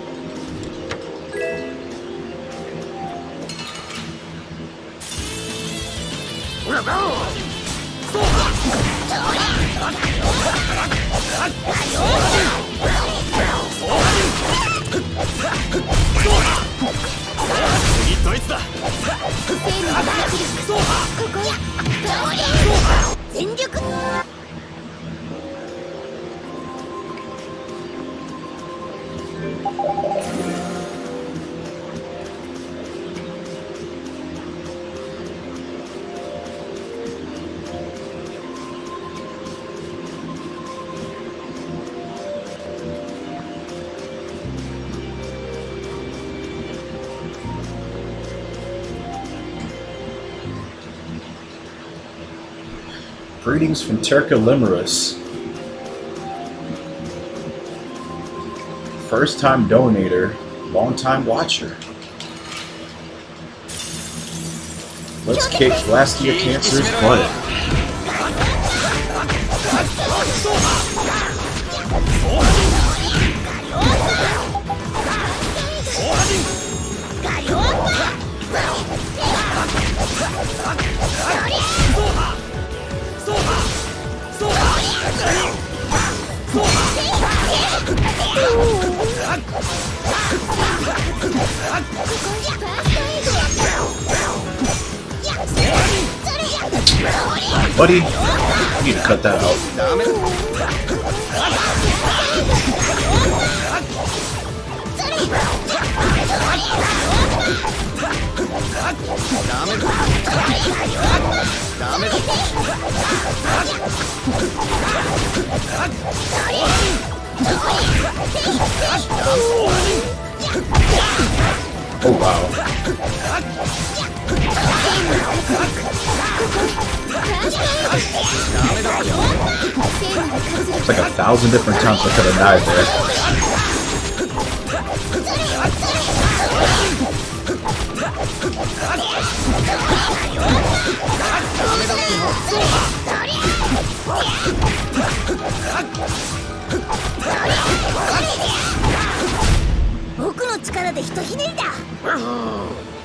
次ドイツだ。全力。Greetings from Terka Limerus. First time donator, long time watcher. Let's kick Lastia Cancer's butt. Buddy, you need to cut that out. Oh wow. It's like 1,000 different times I could have died there.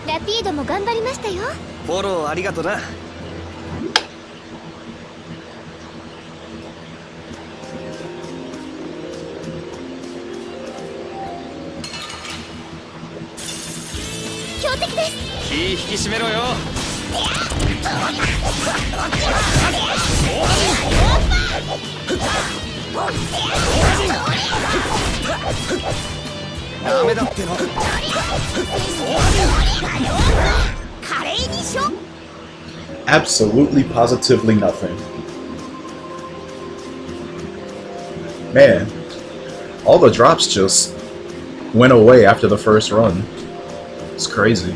ラピードも頑張りましたよ。フォローありがとな。強敵です。気引き締めろよ。ダメだっての。華麗にしょ。Absolutely, positively nothing. Man, all the drops just went away after the first run. It's crazy.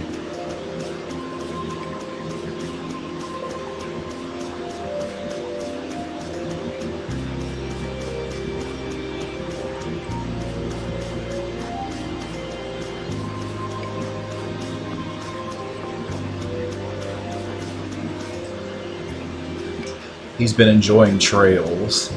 He's been enjoying trails.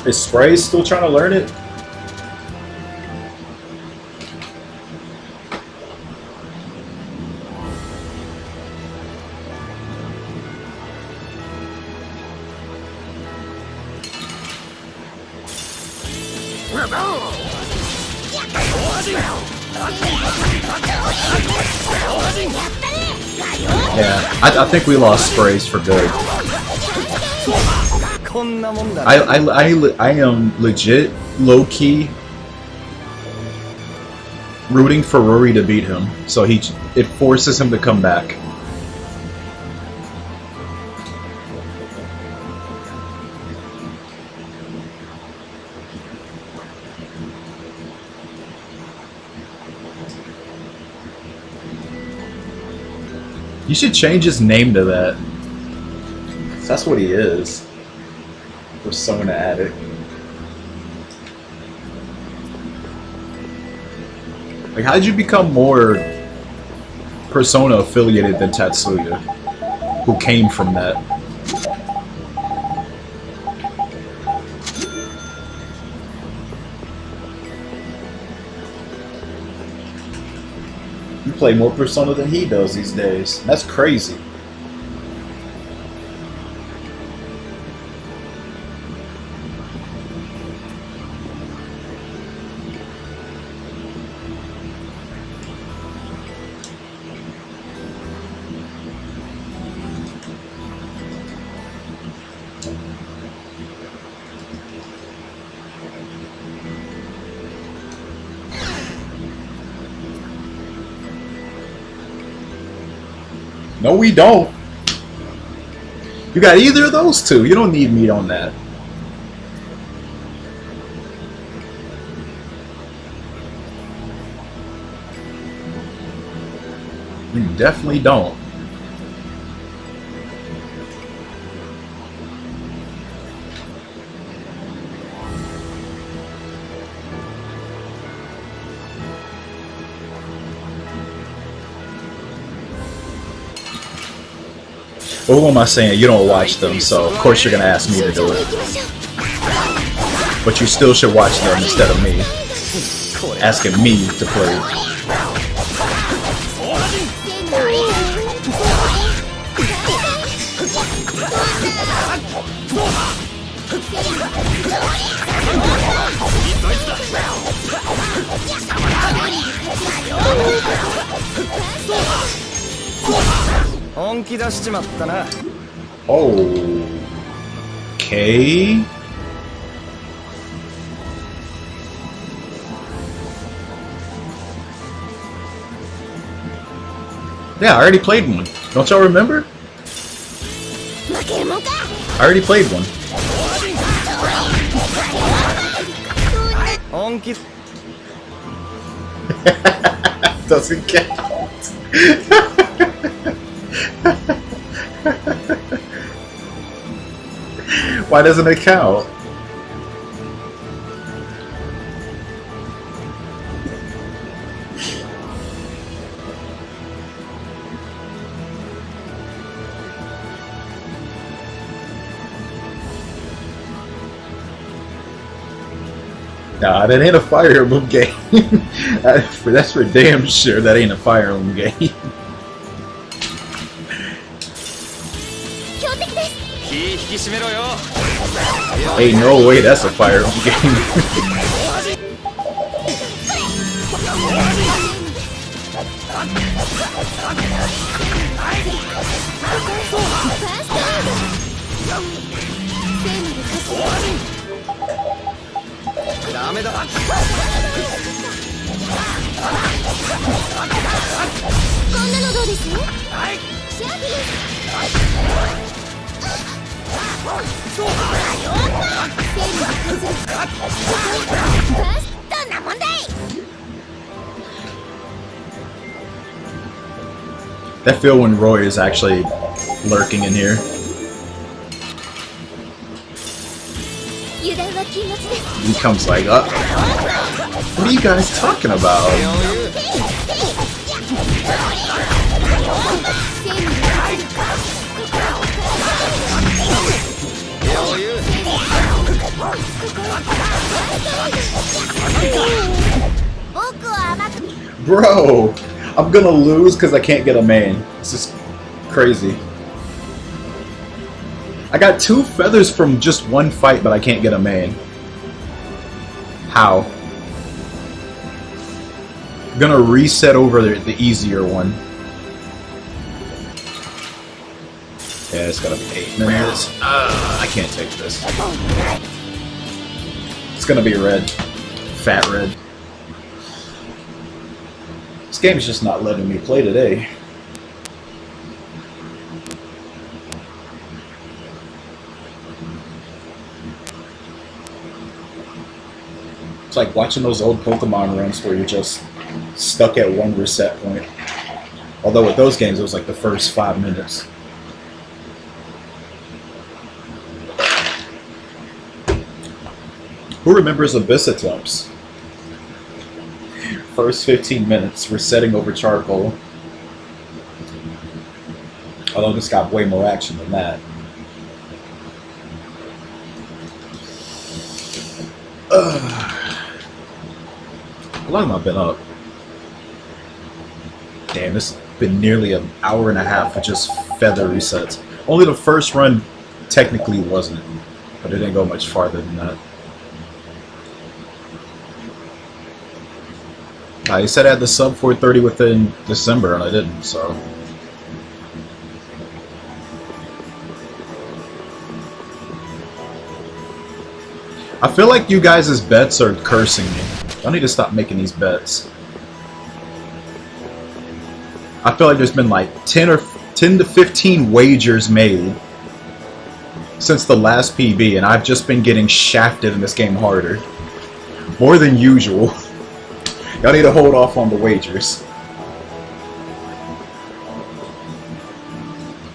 Is Spray still trying to learn it? Yeah, I think we lost sprays for good. I am legit low-key rooting for Rory to beat him, so it forces him to come back. You should change his name to that. That's what he is. Persona addict. Like, how did you become more Persona affiliated than Tatsuya, who came from that? You play more Persona than he does these days. That's crazy. No, we don't. You got either of those two. You don't need meat on that. You definitely don't. Well, what am I saying? You don't watch them, so of course you're gonna ask me to do it. But you still should watch them instead of me. Asking me to play. Okay. Yeah, I already played one. Don't y'all remember? I already played one. Doesn't count. Why doesn't it count? Nah, that ain't a Fire Emblem game. That's for damn sure that ain't a Fire Emblem game. Hey, no way, that's a Fire Emblem game. That feel when Roy is actually lurking in here. He comes like, what are you guys talking about? Bro, I'm gonna lose because I can't get a main. This is crazy. I got 2 feathers from just one fight, but I can't get a main. How? I'm gonna reset over the easier one. Yeah, it's gonna be 8 minutes. I can't take this. It's gonna be red. Fat red. This game's just not letting me play today. It's like watching those old Pokemon runs where you're just stuck at one reset point. Although with those games, it was like the first 5 minutes. Who remembers Abyss attempts? First 15 minutes, resetting over charcoal. Although this got way more action than that. How long have I been up? Damn, this has been nearly an hour and a half of just feather resets. Only the first run technically wasn't, but it didn't go much farther than that. He said I had the sub 430 within December, and I didn't, so. I feel like you guys' bets are cursing me. I need to stop making these bets. I feel like there's been like 10 to 15 wagers made since the last PB, and I've just been getting shafted in this game harder. More than usual. Y'all need to hold off on the wagers.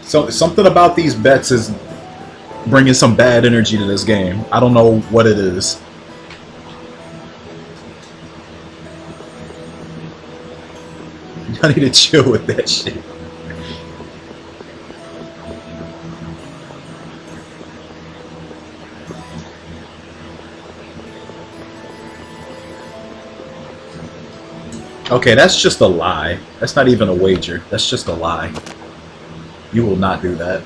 So something about these bets is bringing some bad energy to this game. I don't know what it is. I need to chill with that shit. Okay, that's just a lie. That's not even a wager. That's just a lie. You will not do that.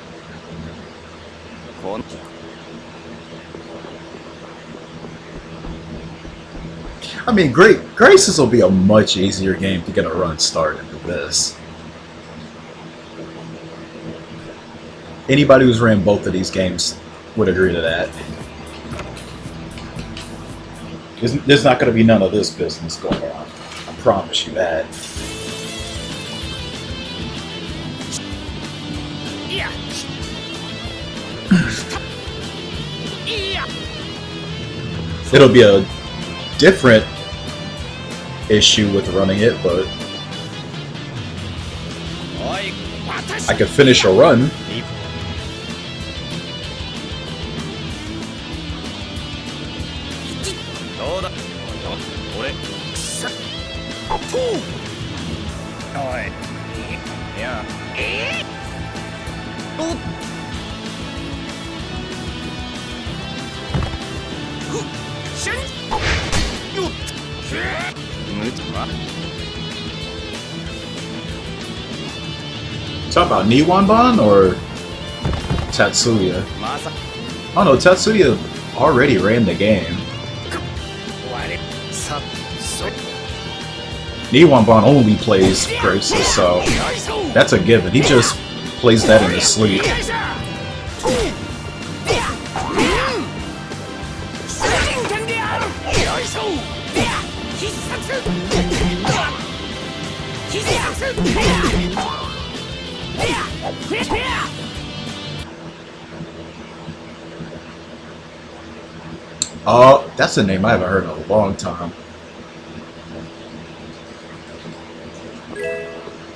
I mean, Graces will be a much easier game to get a run started than this. Anybody who's ran both of these games would agree to that. There's not going to be none of this business going on. I promise you that. It'll be a different issue with running it, but I could finish a run. Talk about Niwanban or Tatsuya? Oh no, Tatsuya already ran the game. Niwanban only plays Graces, so that's a given. He just plays that in his sleep. Oh, that's a name I haven't heard in a long time.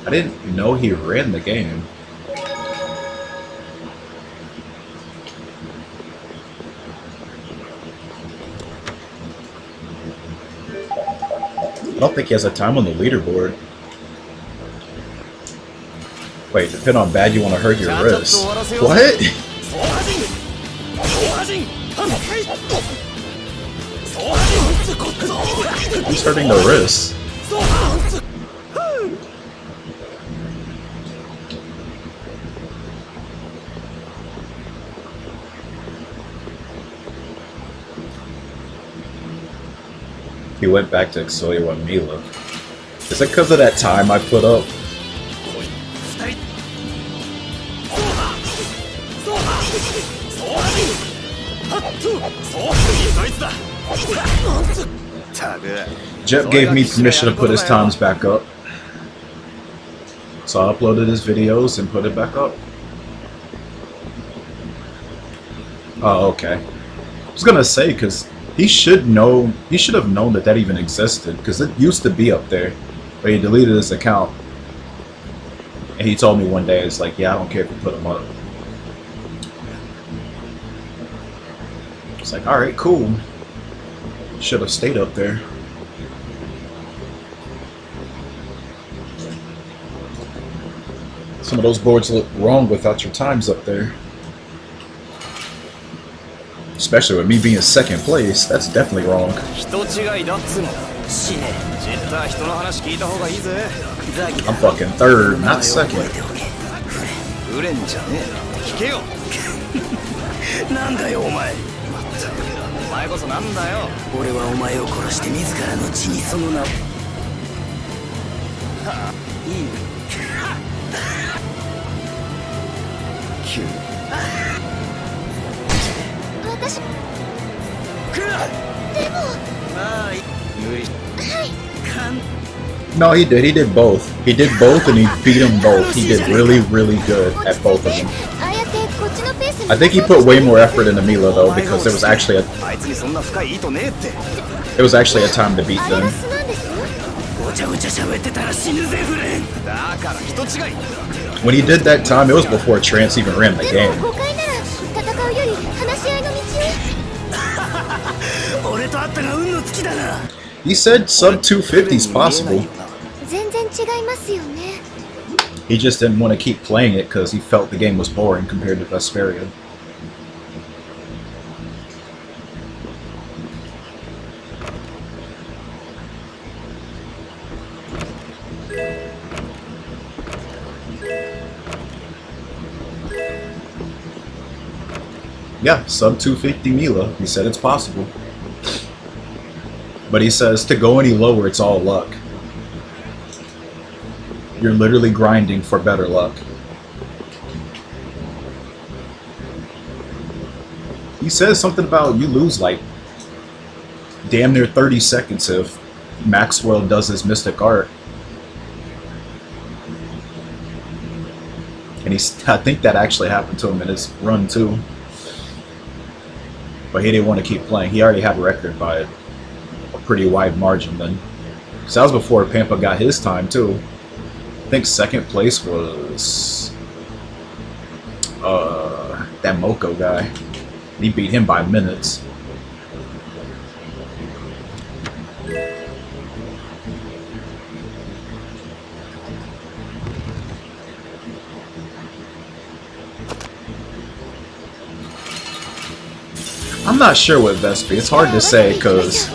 I didn't know he ran the game. I don't think he has a time on the leaderboard. Wait, depending on bad you want to hurt your wrist. What? Who's hurting the wrist? He went back to Exodia with Mila. Is it because of that time I put up? Jep gave me permission to put his times back up. So I uploaded his videos and put it back up. Oh, okay. I was gonna say, because he should have known that that even existed, because it used to be up there, but he deleted his account. And he told me one day, it's like, yeah, I don't care if you put them up. It's like, alright, cool. Should have stayed up there. Some of those boards look wrong without your times up there. Especially with me being second place, that's definitely wrong. I'm fucking third, not second. No, he did. He did both. He did both and he beat them both. He did really, really good at both of them. I think he put way more effort into Mila though, because there was actually a time to beat them. When he did that time, it was before Trance even ran the game. He said sub 250 is possible. He just didn't want to keep playing it because he felt the game was boring compared to Vesperia. Yeah, sub 250 Mila. He said it's possible. But he says to go any lower, it's all luck. You're literally grinding for better luck. He says something about you lose like damn near 30 seconds if Maxwell does his mystic art. And I think that actually happened to him in his run too. But he didn't want to keep playing. He already had a record by a pretty wide margin then. Because that was before Pampa got his time too. I think second place was that Moko guy. He beat him by minutes. I'm not sure with Vesperia. It's hard to say because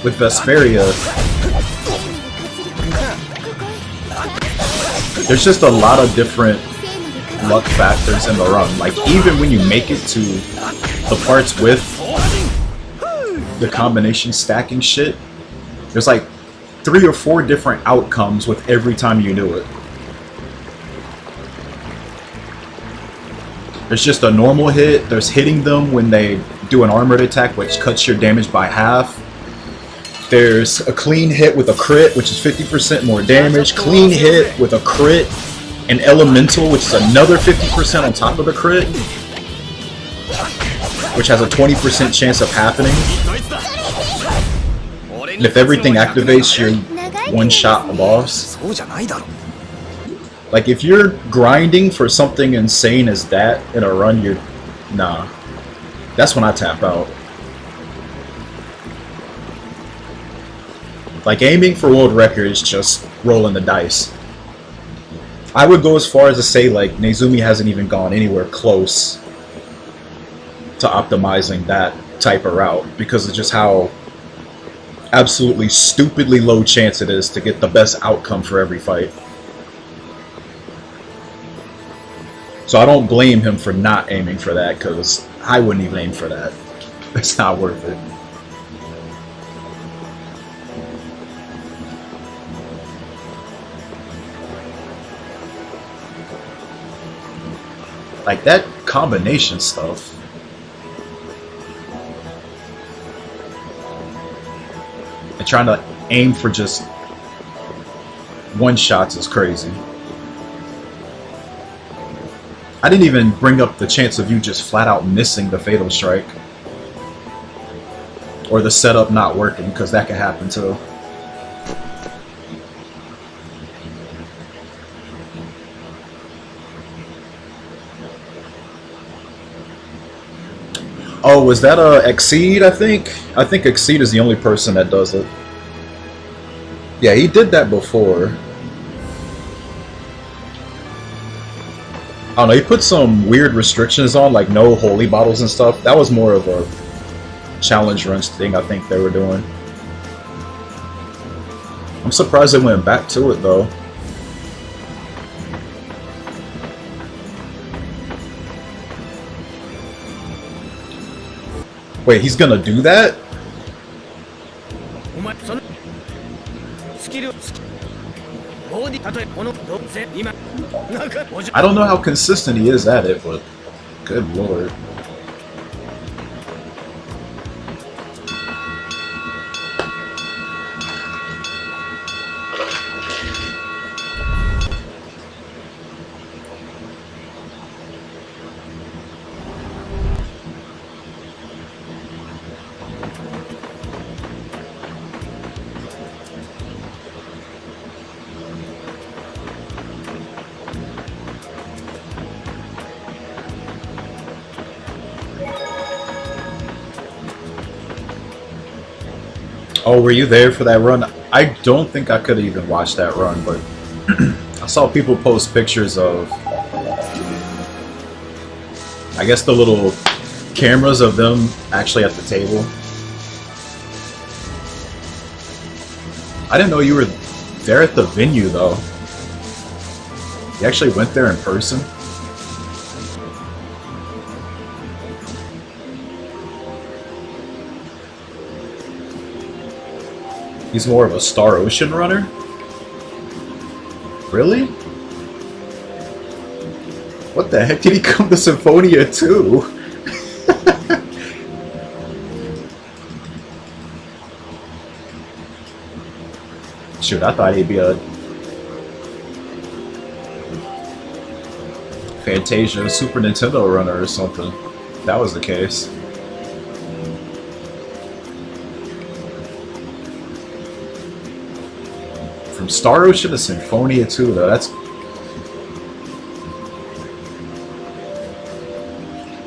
with Vesperia, there's just a lot of different luck factors in the run. Like even when you make it to the parts with the combination stacking shit, there's like 3 or 4 different outcomes with every time you do it. There's just a normal hit, there's hitting them when they do an armored attack which cuts your damage by half. There's a clean hit with a crit which is 50% more damage, clean hit with a crit, an elemental which is another 50% on top of the crit, which has a 20% chance of happening. And if everything activates, you're one-shot a boss. Like, if you're grinding for something insane as that in a run, you're... Nah. That's when I tap out. Like, aiming for world record is just rolling the dice. I would go as far as to say, like, Nezumi hasn't even gone anywhere close to optimizing that type of route because of just how absolutely stupidly low chance it is to get the best outcome for every fight. So I don't blame him for not aiming for that, because I wouldn't even aim for that. It's not worth it. Like that combination stuff. And trying to aim for just one shots is crazy. I didn't even bring up the chance of you just flat out missing the fatal strike. Or the setup not working, because that can happen too. Oh, was that Exceed, I think? I think Exceed is the only person that does it. Yeah, he did that before. I don't know, he put some weird restrictions on, like no holy bottles and stuff. That was more of a challenge runs thing I think they were doing. I'm surprised they went back to it though. Wait, he's gonna do that? I don't know how consistent he is at it, but good lord. Oh, were you there for that run? I don't think I could have even watched that run, but I saw people post pictures of, I guess, the little cameras of them actually at the table. I didn't know you were there at the venue, though. You actually went there in person? He's more of a Star Ocean runner? Really? What the heck did he come to Symphonia too? Shoot, I thought he'd be a Fantasia Super Nintendo runner or something. That was the case. From Star Ocean to Symphonia 2, though,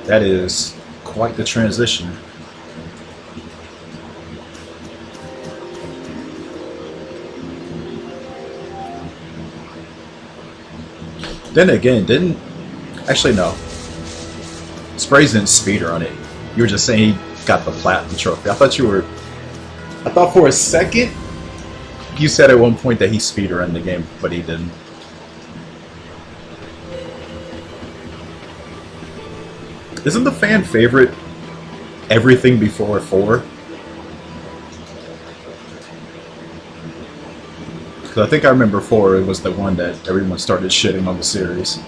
that is quite the transition. Then again, actually no. Sprays didn't speedrun it. You were just saying he got the platinum trophy. I thought for a second you said at one point that he speedrun the game, but he didn't. Isn't the fan favorite everything before 4? Because I think I remember 4 was the one that everyone started shitting on the series.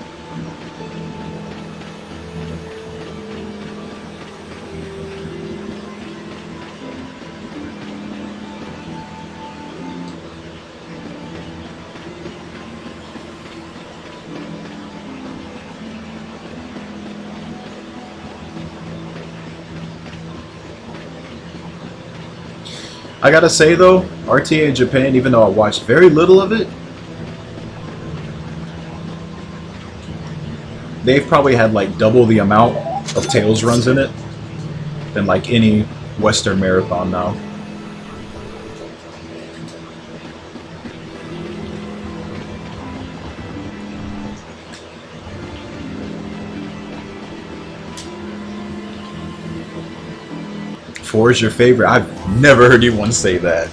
I gotta say though, RTA in Japan, even though I watched very little of it, they've probably had like double the amount of Tails runs in it than like any Western marathon now. Four is your favorite? I've never heard anyone say that.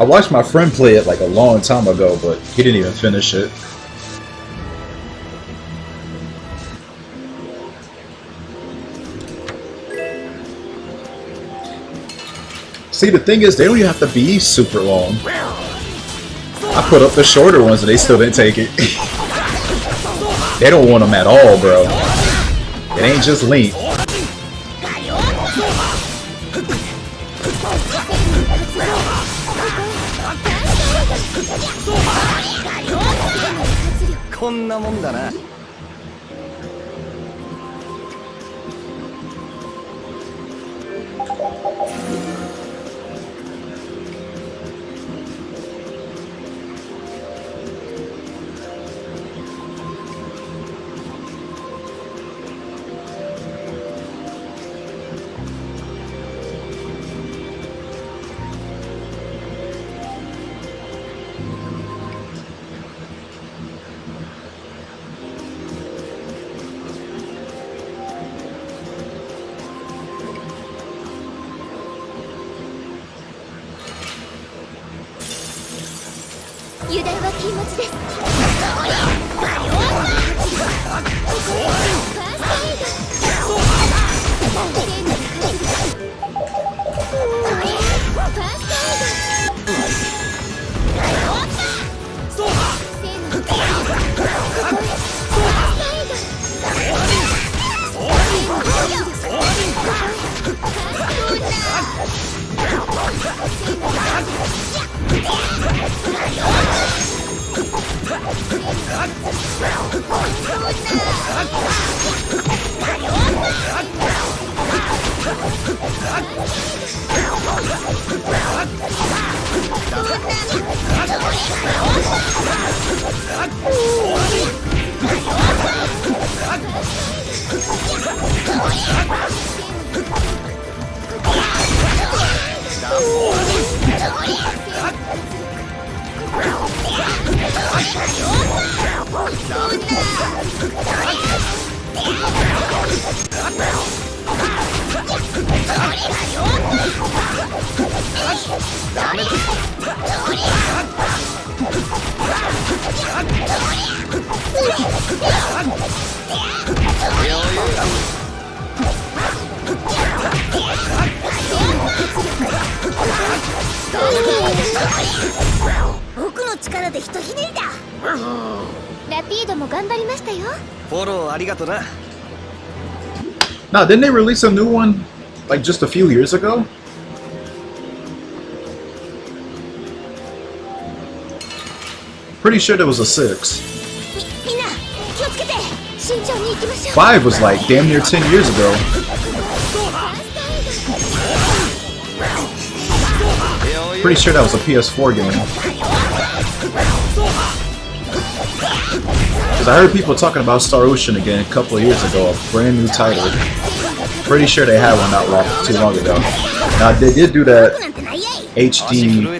I watched my friend play it like a long time ago, but he didn't even finish it. See, the thing is, they don't even have to be super long. I put up the shorter ones and they still didn't take it. They don't want them at all, bro. It ain't just length. Now, didn't they release a new one like just a few years ago? Pretty sure there was a 6. 5 was like damn near 10 years ago. Pretty sure that was a PS4 game. Because I heard people talking about Star Ocean again a couple of years ago, a brand new title. Pretty sure they had one not too long ago. Now they did do that HD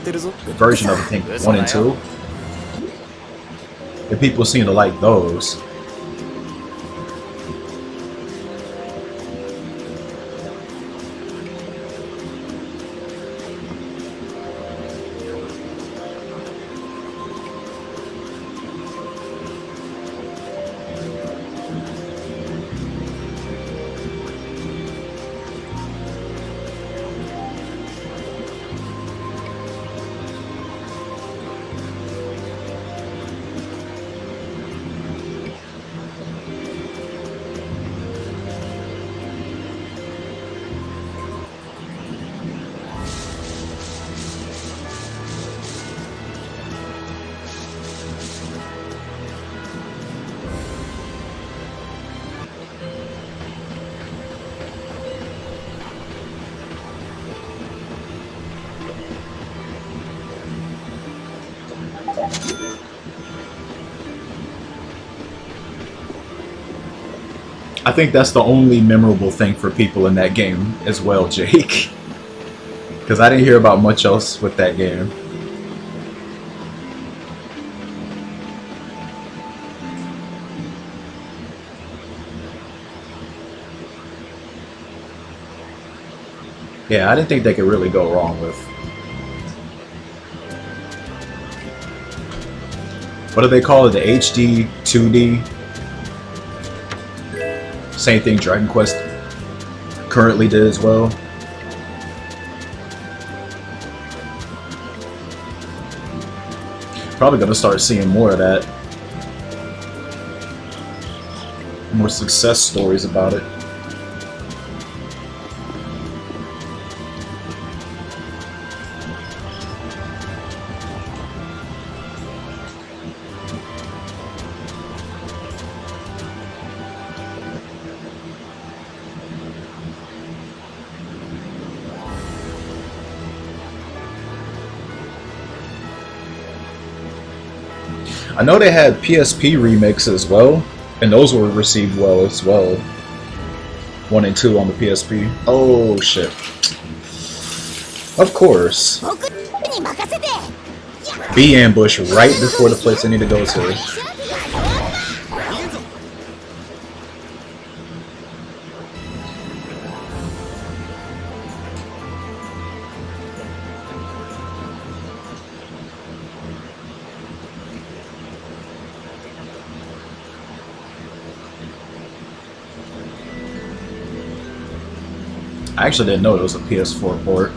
version of, I think, 1 and 2. And people seem to like those. I think that's the only memorable thing for people in that game as well, Jake. Because I didn't hear about much else with that game. Yeah, I didn't think they could really go wrong with What do they call it? The HD 2D. Same thing Dragon Quest currently did as well. Probably gonna start seeing more of that. More success stories about it. I know they had PSP remakes as well, and those were received well as well. 1 and 2 on the PSP. Oh shit. Of course. Be ambush right before the place I need to go to. I actually didn't know it was a PS4 port.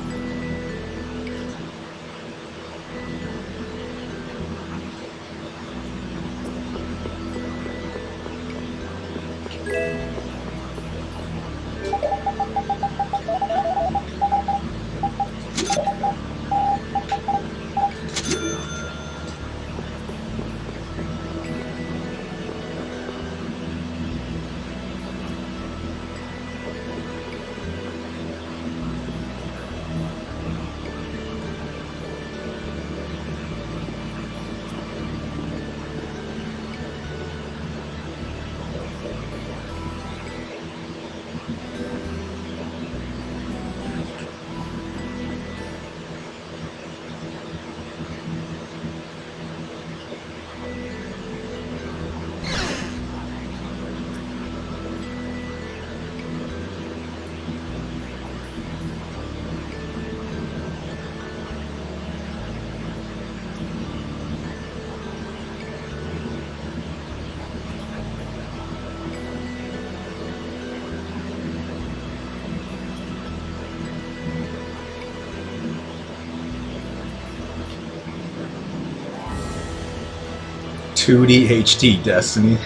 $2D HD Destiny.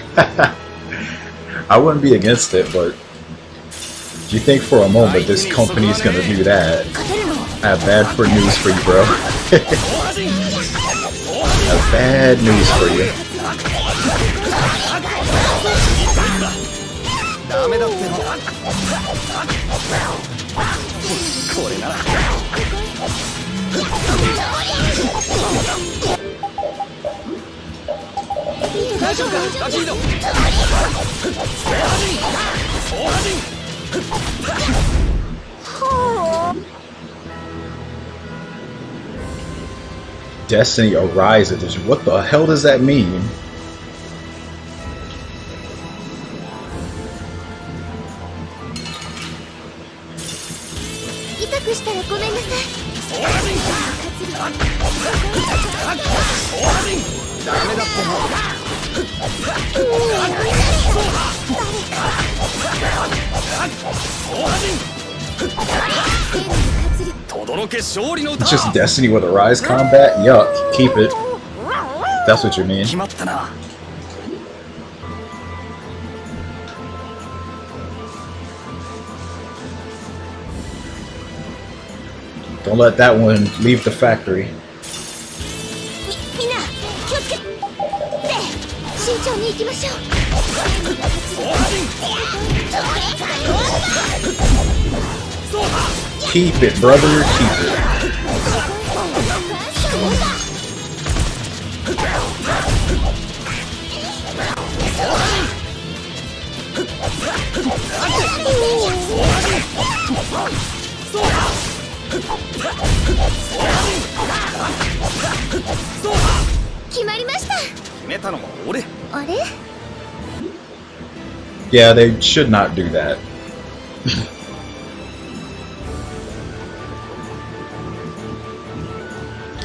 I wouldn't be against it, but do you think for a moment this company's gonna do that? I have bad news for you, bro. I have bad news for you. Destiny Arise Edition. What the hell does that mean? It's just Destiny with Arise combat? Yuck, keep it. That's what you mean. Don't let that one leave the factory. Keep it, brother, keep it. Yeah, they should not do that.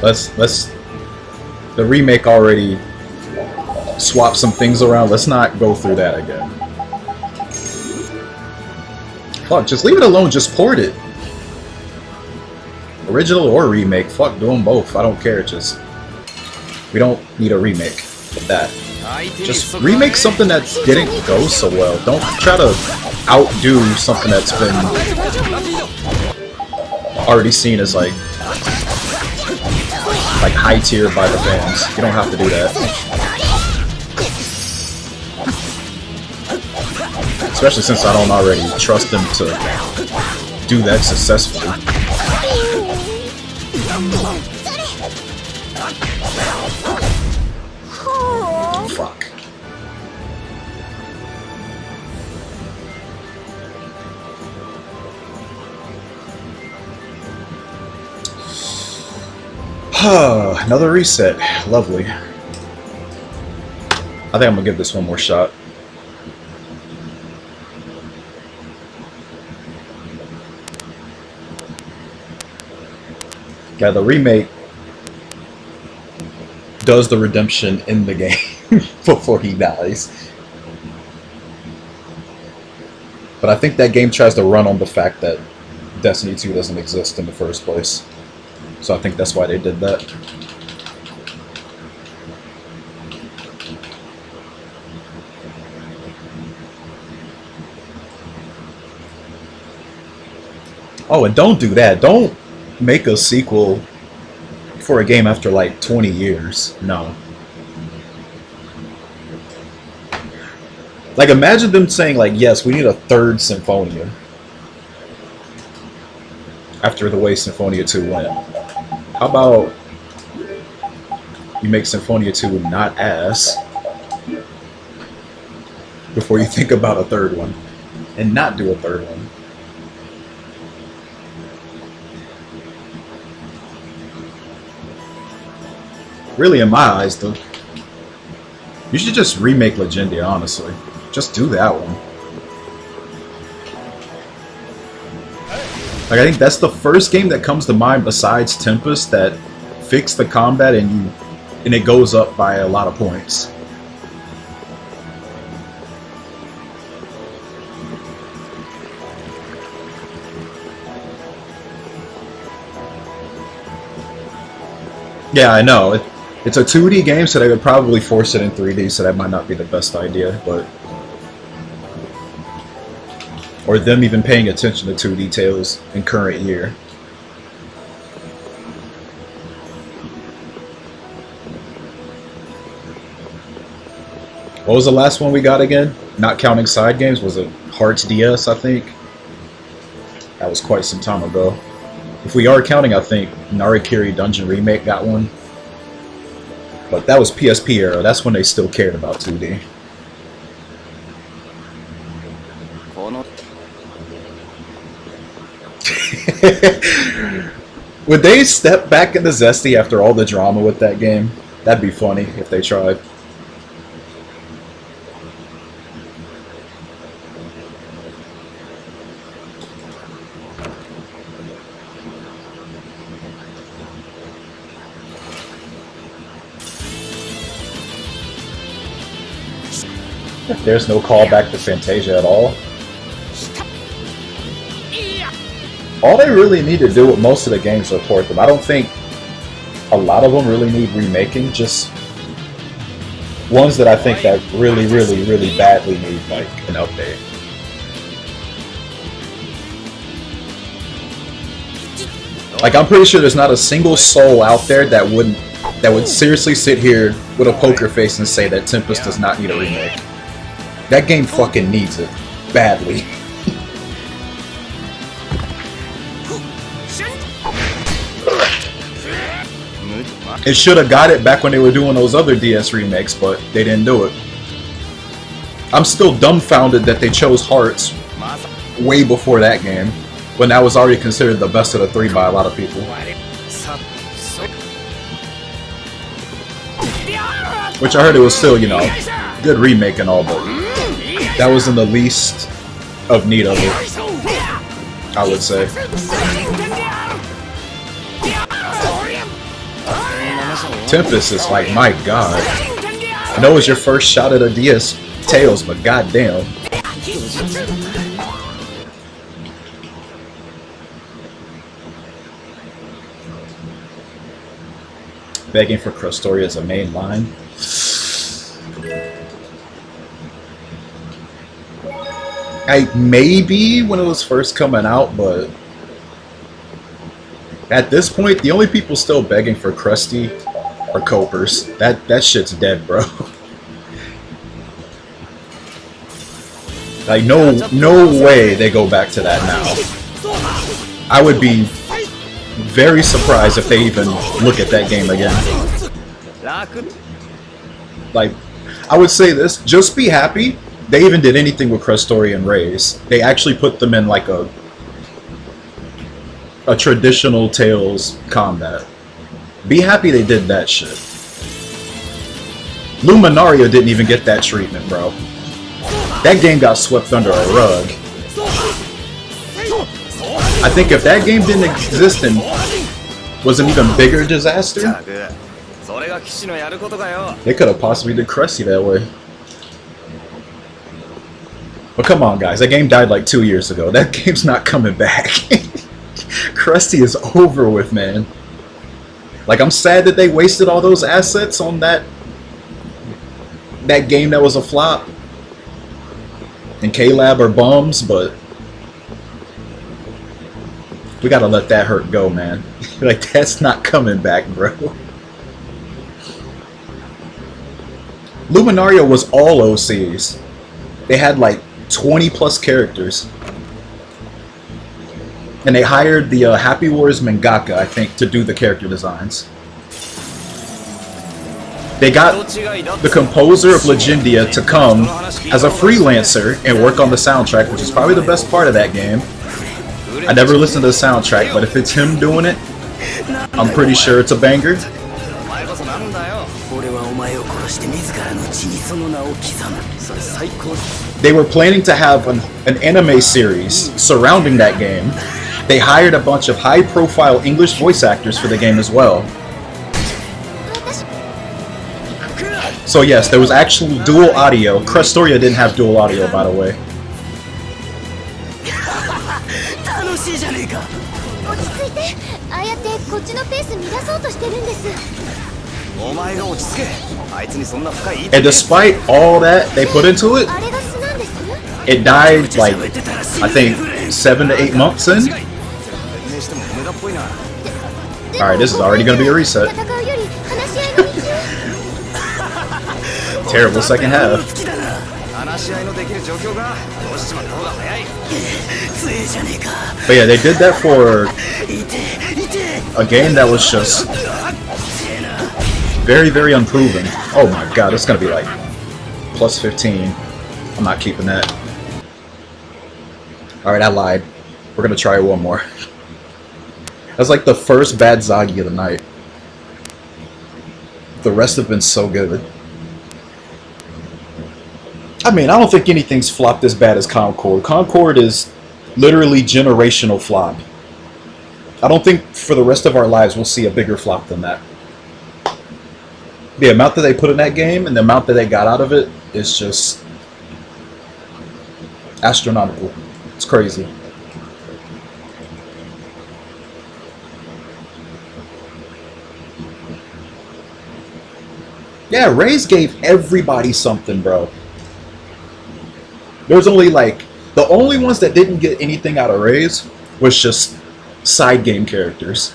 let's the remake already swap some things around. Let's not go through that again. Fuck, just leave it alone. Just port it. Original or remake. Fuck, do them both. I don't care. Just we don't need a remake of that. Just remake something that didn't go so well. Don't try to outdo something that's been already seen as like high tier by the fans. You don't have to do that. Especially since I don't already trust them to do that successfully. Fuck. Another reset. Lovely. I think I'm gonna give this one more shot. Yeah, the remake does the redemption in the game before he dies. But I think that game tries to run on the fact that Destiny 2 doesn't exist in the first place. So I think that's why they did that. Oh, and don't do that. Don't make a sequel for a game after like 20 years. No. Like, imagine them saying like, yes, we need a third Symphonia after the way Symphonia 2 went. How about you make Symphonia 2 not ass before you think about a third one, and not do a third one. Really, in my eyes, though, you should just remake Legendia, honestly. Just do that one. Like, I think that's the first game that comes to mind besides Tempest that fixed the combat and it goes up by a lot of points. Yeah, I know. It's a 2D game, so they would probably force it in 3D, so that might not be the best idea, but... Or them even paying attention to 2D details in current year. What was the last one we got again? Not counting side games, was it Hearts DS, I think? That was quite some time ago. If we are counting, I think Narikiri Dungeon Remake got one. But that was PSP era, that's when they still cared about 2D. Would they step back into Zesty after all the drama with that game? That'd be funny if they tried. There's no callback to Fantasia at all. All they really need to do with most of the games are port them. I don't think a lot of them really need remaking, just ones that I think that really badly need like an update. Like, I'm pretty sure there's not a single soul out there that would seriously sit here with a poker face and say that Tempest does not need a remake. That game fucking needs it badly. It should have got it back when they were doing those other DS remakes, but they didn't do it. I'm still dumbfounded that they chose Hearts way before that game, when that was already considered the best of the three by a lot of people. Which I heard it was still, you know, good remake and all, but that was in the least of need of it, I would say. Tempest is like, my god. I know it was your first shot at a DS Tails, but goddamn. Begging for Crustoria as a main line. Maybe when it was first coming out, but at this point, the only people still begging for Krusty are Copers. That shit's dead, bro. Like no way they go back to that now. I would be very surprised if they even look at that game again. Like, I would say this, just be happy they even did anything with Crustoria and Rays. They actually put them in like a traditional Tails combat. Be happy they did that shit. Luminaria didn't even get that treatment, bro. That game got swept under a rug. I think if that game didn't exist and was an even bigger disaster, they could have possibly did Krusty that way. But come on, guys, that game died like 2 years ago. That game's not coming back. Krusty is over with, man. Like, I'm sad that they wasted all those assets on that game that was a flop. And K-Lab are bums, but we gotta let that hurt go, man. Like, that's not coming back, bro. Luminaria was all OCs. They had like 20 plus characters. And they hired the Happy Wars mangaka, I think, to do the character designs. They got the composer of Legendia to come as a freelancer and work on the soundtrack, which is probably the best part of that game. I never listened to the soundtrack, but if it's him doing it, I'm pretty sure it's a banger. They were planning to have an anime series surrounding that game. They hired a bunch of high-profile English voice actors for the game as well. So yes, there was actual dual audio. Crustoria didn't have dual audio, by the way. And despite all that they put into it, it died like, I think, 7 to 8 months in. Alright, this is already going to be a reset. Terrible second half. But yeah, they did that for a game that was just very, very unproven. Oh my god, it's gonna be like plus 15. I'm not keeping that. Alright, I lied. We're gonna try one more. That's like the first bad Zagi of the night. The rest have been so good. I mean, I don't think anything's flopped as bad as Concord. Concord is literally generational flop. I don't think for the rest of our lives we'll see a bigger flop than that. The amount that they put in that game and the amount that they got out of it is just astronomical. It's crazy. Yeah, Rays gave everybody something, bro. There's only like, the only ones that didn't get anything out of Rays was just side game characters.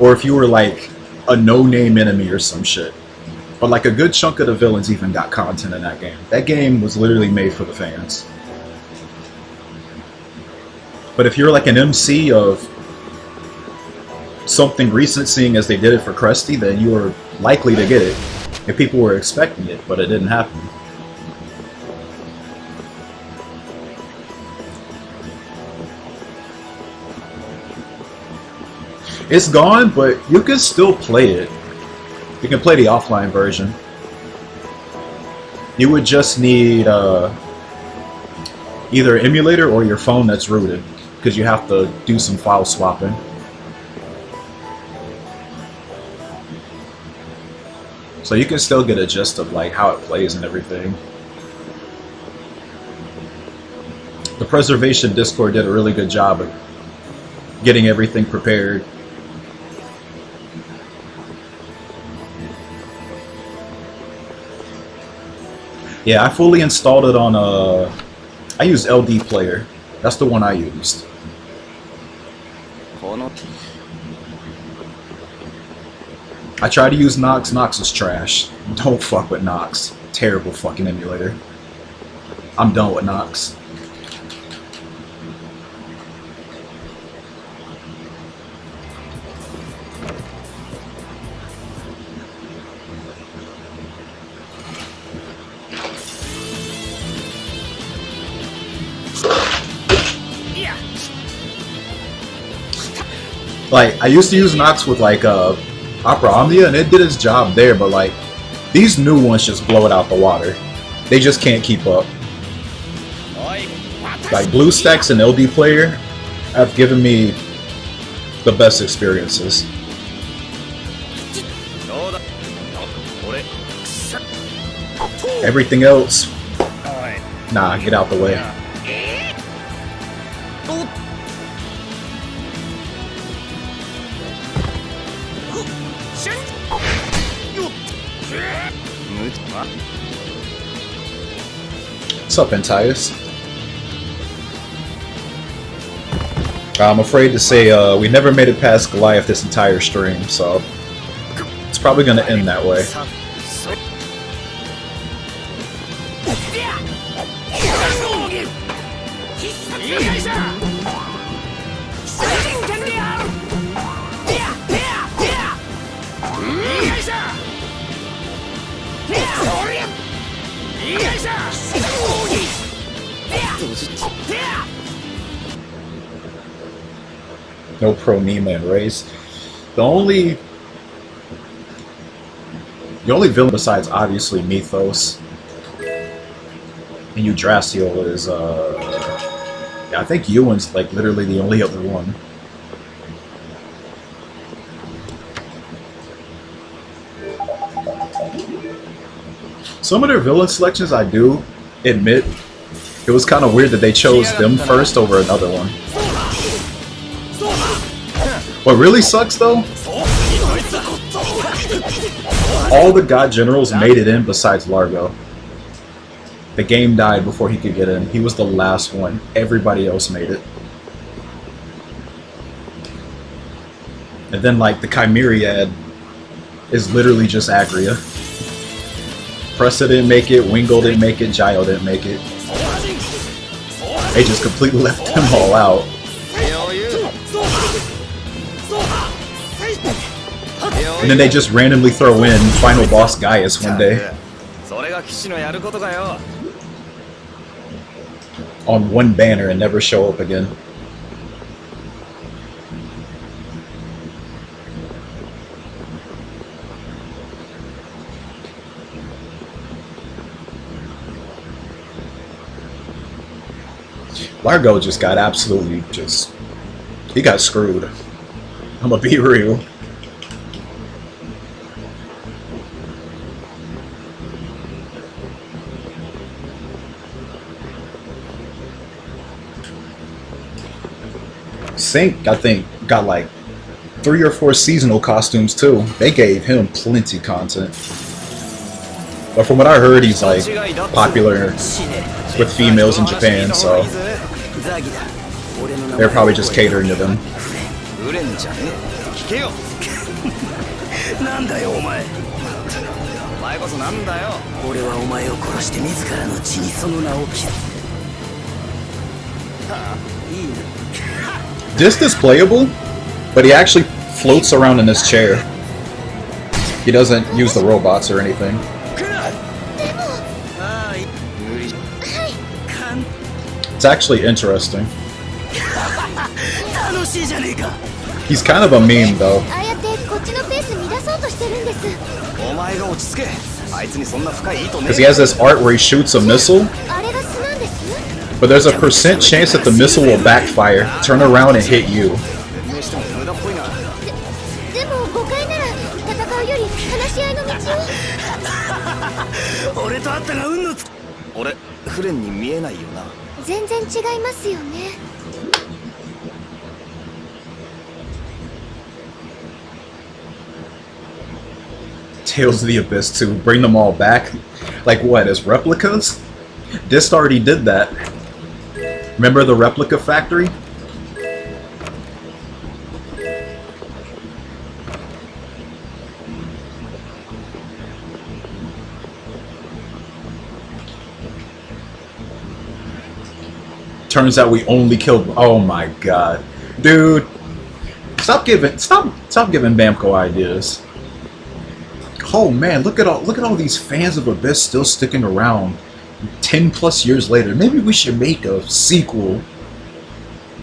Or if you were like a no-name enemy or some shit. But like a good chunk of the villains even got content in that game. That game was literally made for the fans. But if you're like an MC of something recent, seeing as they did it for Krusty, then you were likely to get it. And people were expecting it, but it didn't happen. It's gone, but you can still play it. You can play the offline version. You would just need either an emulator or your phone that's rooted, because you have to do some file swapping. So you can still get a gist of like how it plays and everything. The Preservation Discord did a really good job of getting everything prepared. Yeah, I fully installed it on I used LD Player. That's the one I used. I tried to use Nox. Nox is trash. Don't fuck with Nox. Terrible fucking emulator. I'm done with Nox. Like, I used to use Nox with like Opera Omnia, and it did its job there, but like these new ones just blow it out the water. They just can't keep up. Like BlueStacks and LD Player have given me the best experiences. Everything else, nah, get out the way. What's up, Entius? I'm afraid to say we never made it past Goliath this entire stream, so it's probably going to end that way. No pro Nima and Race. The only villain besides obviously Mythos and Yggdrasil is yeah, I think Ewan's like literally the only other one. Some of their villain selections, I do admit, it was kind of weird that they chose them first over another one. What really sucks though, all the God Generals made it in besides Largo. The game died before he could get in. He was the last one. Everybody else made it. And then like the Chimeriad is literally just Agria. Pressa didn't make it, Wingle didn't make it, Gio didn't make it. They just completely left them all out. And then they just randomly throw in Final Boss Gaius one day. On one banner and never show up again. Largo just got absolutely he got screwed. I'm gonna be real. Sync, I think, got like 3 or 4 seasonal costumes too. They gave him plenty content. But from what I heard, he's like popular with females in Japan, so they're probably just catering to them. This is playable, but he actually floats around in this chair. He doesn't use the robots or anything. It's actually interesting. He's kind of a meme though. Because he has this art where he shoots a missile, but there's a % chance that the missile will backfire, turn around and hit you. レンに見えないよな。全然違いますよね。Tales of the Abyss 2, bring them all back? Like what, as replicas? Dist already did that. Remember the replica factory? Turns out we only killed. Oh my god, dude! Stop giving Bamco ideas. Oh man, look at all these fans of Abyss still sticking around 10+ years later. Maybe we should make a sequel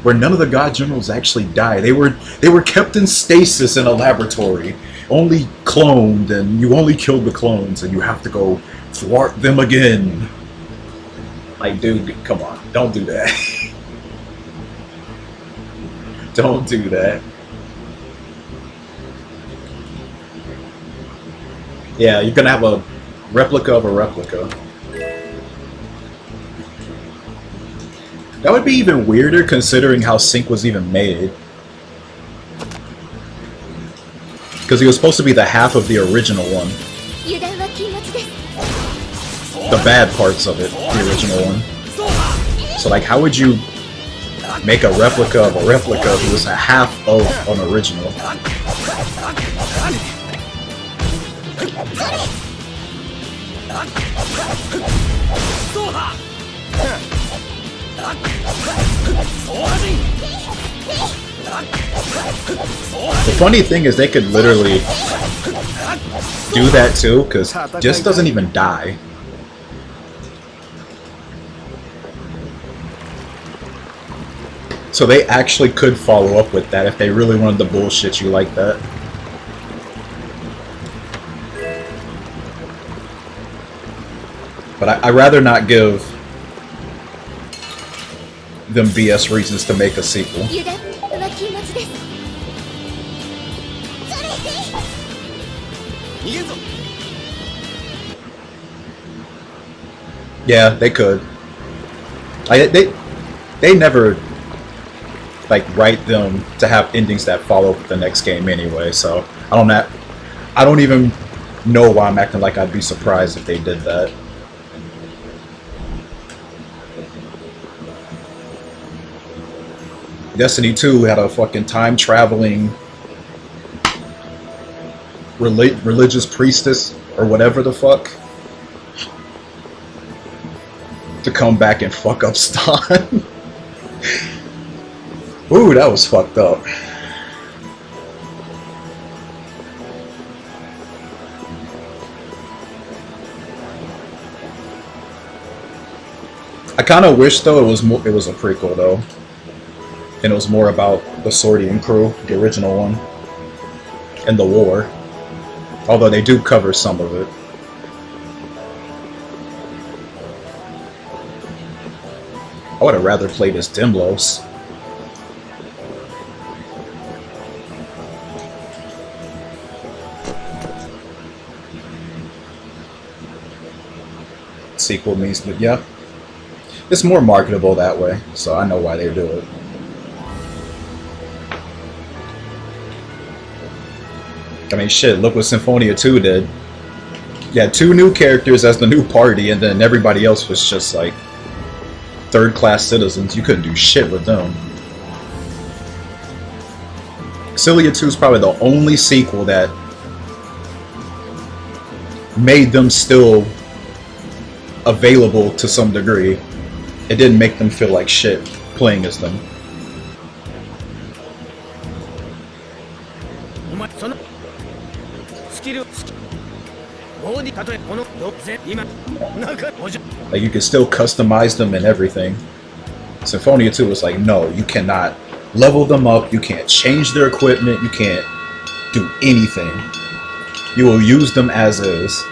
where none of the God Generals actually die. They were kept in stasis in a laboratory, only cloned, and you only killed the clones, and you have to go thwart them again. Like, dude, come on, don't do that. Don't do that. Yeah, you're gonna have a replica of a replica. That would be even weirder considering how Sync was even made. Because he was supposed to be the half of the original one. The bad parts of it, the original one. So like, how would you make a replica of a replica who was a half of an original? The funny thing is they could literally do that too, because Just doesn't even die. So they actually could follow up with that if they really wanted to bullshit you like that. But I'd rather not give them BS reasons to make a sequel. Yeah, they could. They never like write them to have endings that follow the next game anyway. So I don't even know why I'm acting like I'd be surprised if they did that. Destiny 2 had a fucking time-traveling religious priestess or whatever the fuck to come back and fuck up Stan. Ooh, that was fucked up. I kind of wish though it was a prequel though. And it was more about the Swordian crew, the original one, and the war. Although they do cover some of it. I would have rather played as Dimlos. Sequel means, but yeah. It's more marketable that way, so I know why they do it. I mean, shit, look what Symphonia 2 did. You had 2 new characters as the new party, and then everybody else was just like third-class citizens. You couldn't do shit with them. Xillia 2 is probably the only sequel that made them still available to some degree. It didn't make them feel like shit playing as them. Like, you can still customize them and everything. Symphonia 2 was like, no, you cannot level them up, you can't change their equipment, you can't do anything. You will use them as is.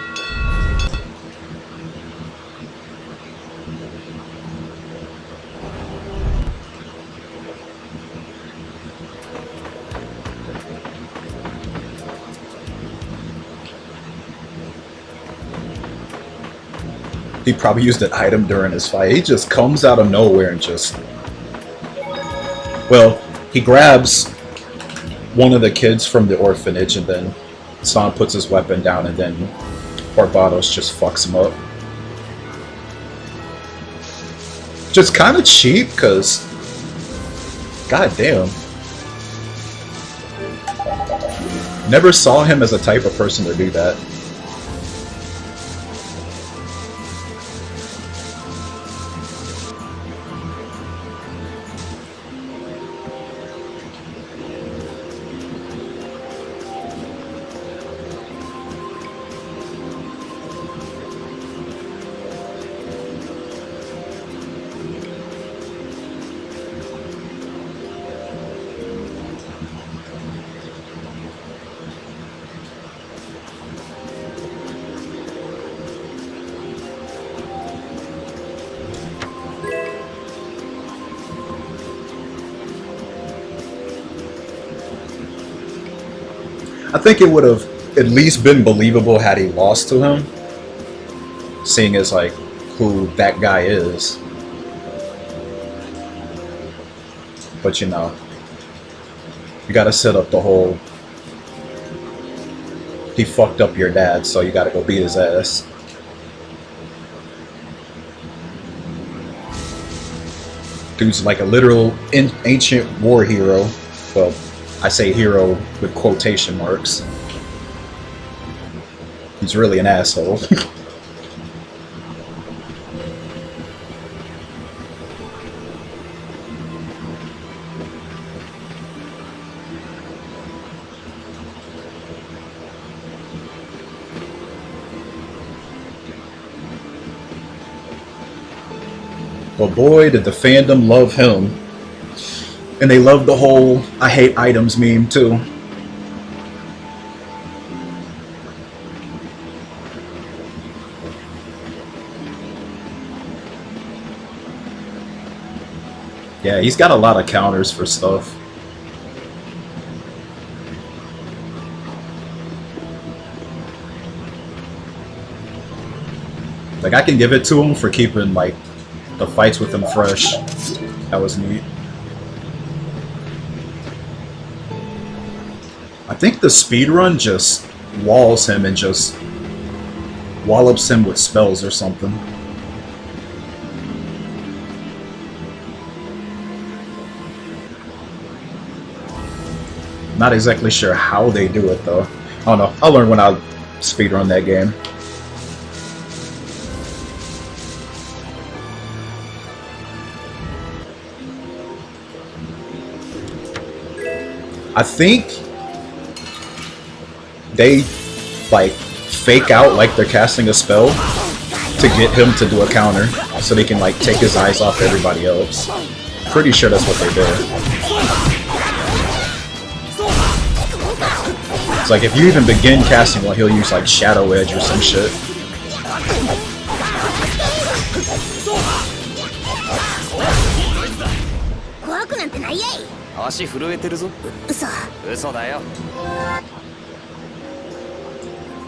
He probably used an item during his fight. He just comes out of nowhere and just... Well, he grabs one of the kids from the orphanage and then San puts his weapon down and then Barbados just fucks him up. Just kind of cheap, because... God damn. Never saw him as a type of person to do that. I think it would have at least been believable had he lost to him, seeing as like who that guy is. But you know, you gotta set up the whole he fucked up your dad, so you gotta go beat his ass. Dude's like a literal ancient war hero. Well, I say hero with quotation marks. He's really an asshole. But boy, did the fandom love him. And they love the whole I hate items meme too. Yeah, he's got a lot of counters for stuff. Like, I can give it to him for keeping like the fights with him fresh. That was neat. I think the speedrun just walls him and just wallops him with spells or something. Not exactly sure how they do it though. I don't know. I'll learn when I speedrun that game. I think they like fake out like they're casting a spell to get him to do a counter so they can like take his eyes off everybody else. Pretty sure that's what they did. It's like if you even begin casting one, he'll use like Shadow Edge or some shit.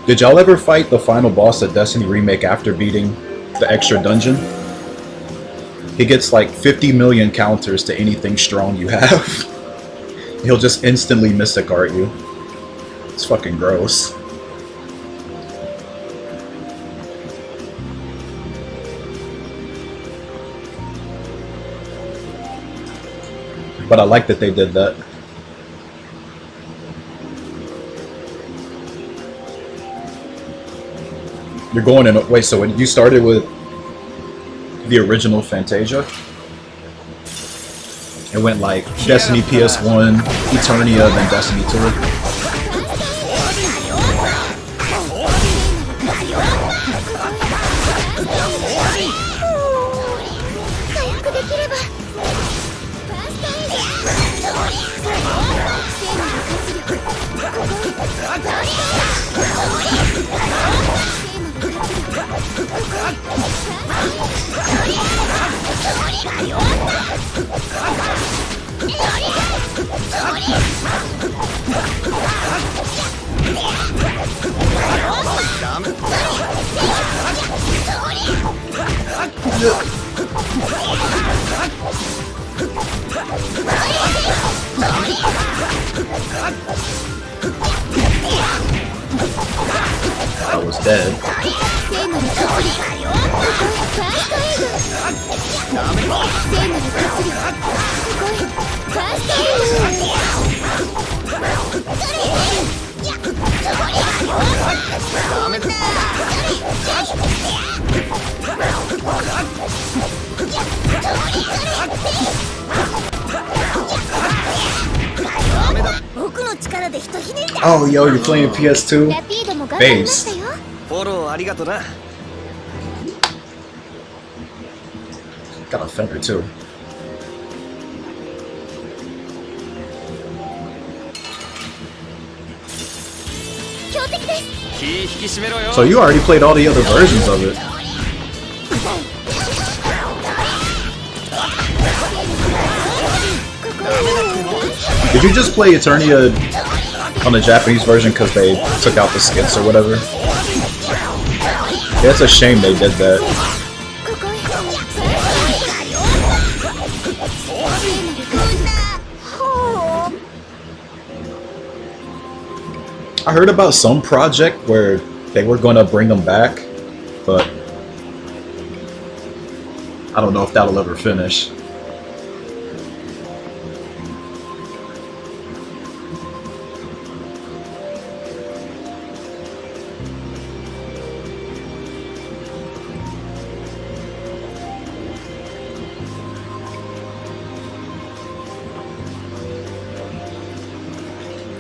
Did y'all ever fight the final boss of Destiny Remake after beating the extra dungeon? He gets like 50 million counters to anything strong you have. He'll just instantly Mystic Art you. It's fucking gross. But I like that they did that. You're going in. Wait, so when you started with the original Fantasia, it went like Destiny PS1, Eternia, then Destiny 2. I was dead. Oh, yo, you're playing PS2? ラピードも頑張りましたよ。フォローありがとな。 Got a fender too. 強敵です。気引き締めろよ。 So you already played all the other versions of it. Did you just play Eternia on the Japanese version because they took out the skits or whatever? Yeah, it's a shame they did that. I heard about some project where they were going to bring them back, but I don't know if that'll ever finish.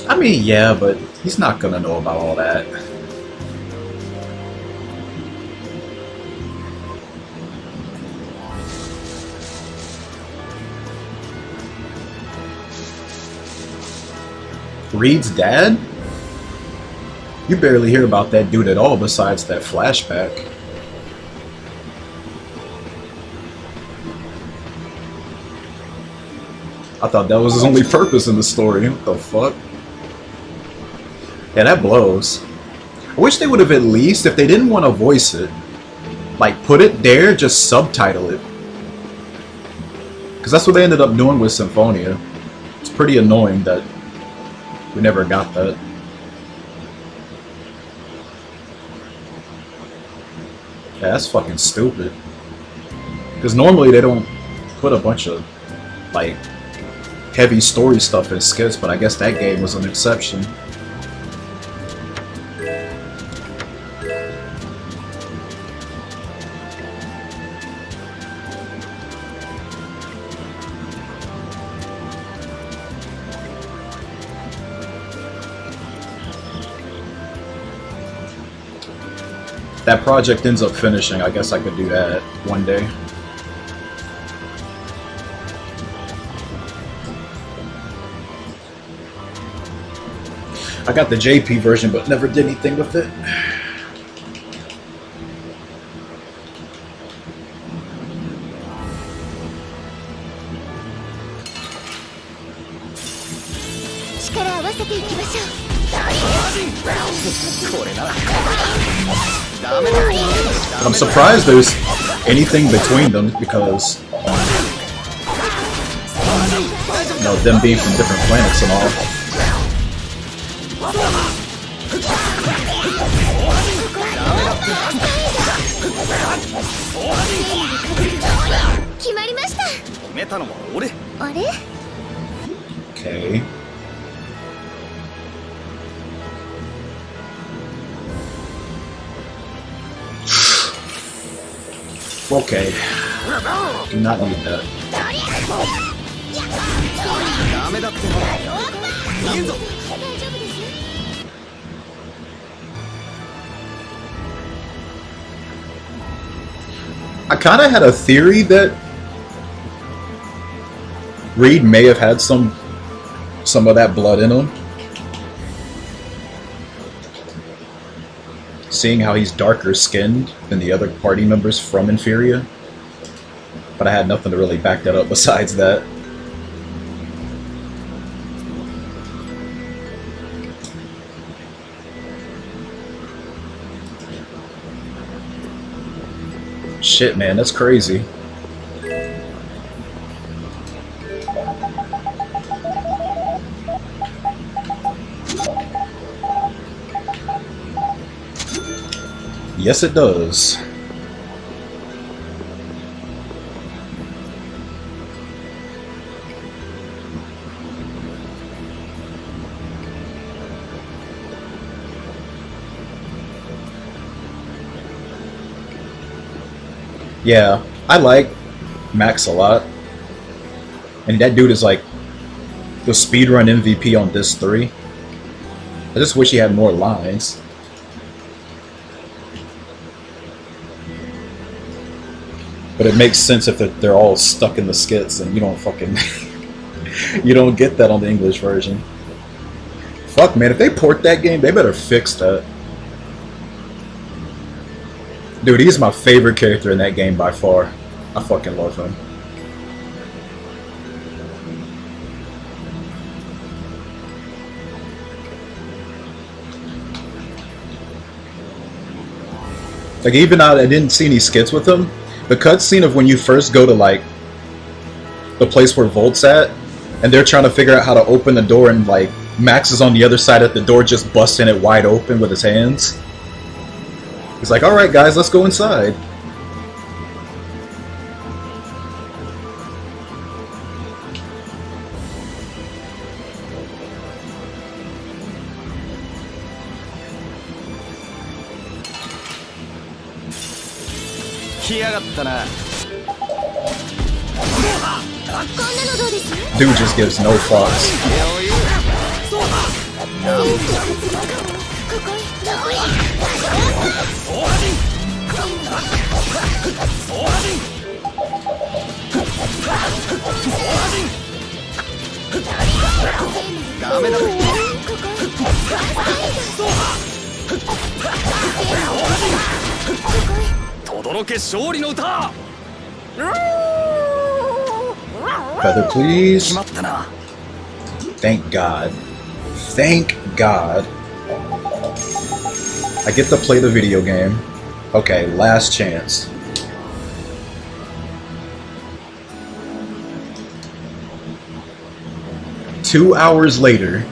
I mean, yeah, but he's not gonna know about all that. Reed's dad? You barely hear about that dude at all besides that flashback. I thought that was his only purpose in the story. What the fuck? Yeah, that blows. I wish they would have at least, if they didn't want to voice it, like put it there, just subtitle it. Because that's what they ended up doing with Symphonia. It's pretty annoying that we never got that. Yeah, that's fucking stupid. Because normally they don't put a bunch of, like, heavy story stuff in skits, but I guess that game was an exception. That project ends up finishing, I guess I could do that one day. I got the JP version, but never did anything with it. But I'm surprised there's anything between them because, you know, them being from different planets and all. Okay. Okay. Do not need that. I kind of had a theory that Reed may have had some of that blood in him. Seeing how he's darker skinned than the other party members from Vesperia. But I had nothing to really back that up besides that. Shit, man, that's crazy. Yes, it does. Yeah, I like Max a lot. And that dude is like the speedrun MVP on this 3. I just wish he had more lines. But it makes sense if they're all stuck in the skits and you don't fucking... you don't get that on the English version. Fuck, man, if they port that game, they better fix that. Dude, he's my favorite character in that game by far. I fucking love him. Like, even though I didn't see any skits with him, the cutscene of when you first go to, like, the place where Volt's at, and they're trying to figure out how to open the door, and, like, Max is on the other side of the door just busting it wide open with his hands. He's like, alright guys, let's go inside. Dude just gives no fucks. Feather, please. Thank God. Thank God. I get to play the video game. Okay, last chance. Two hours later.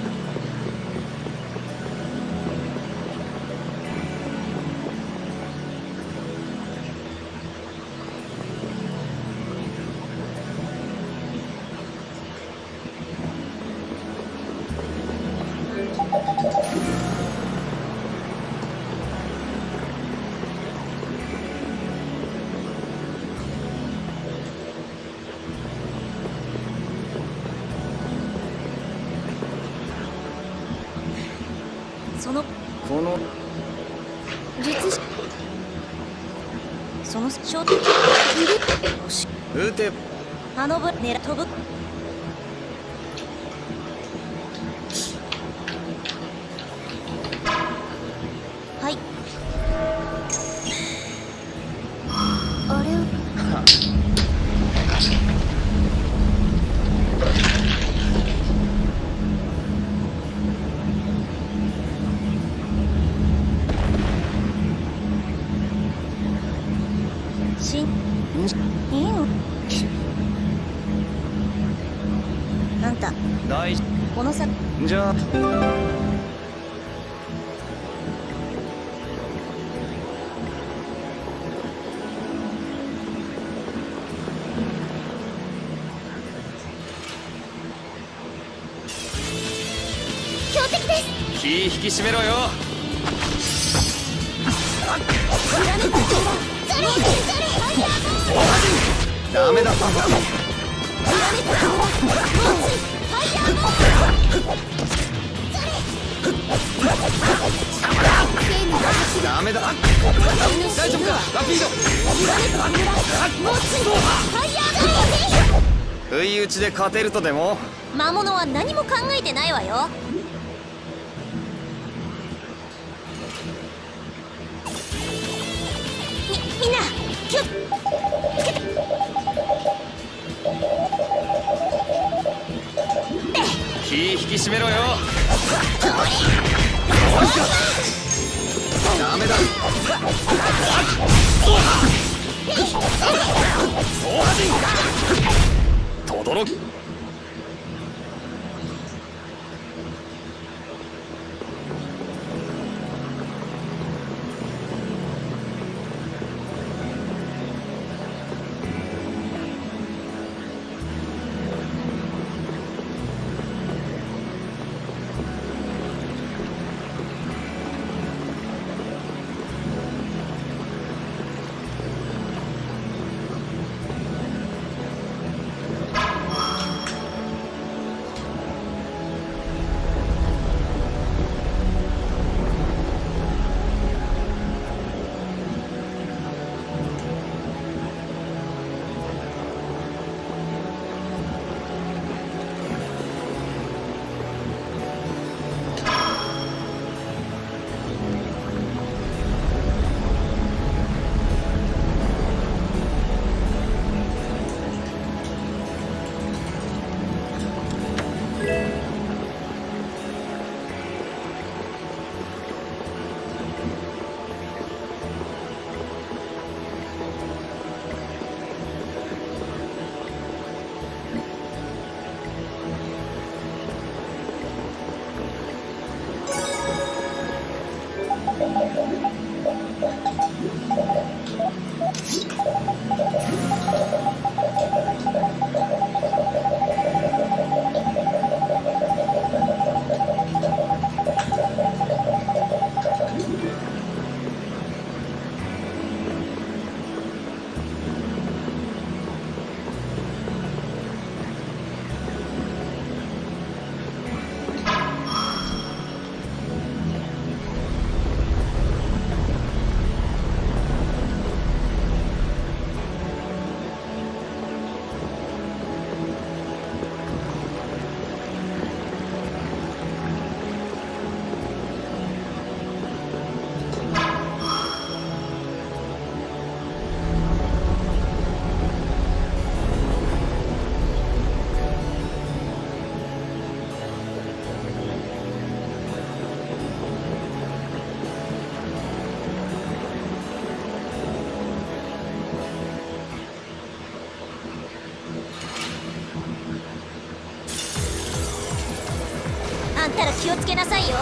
あんたら気をつけなさいよ。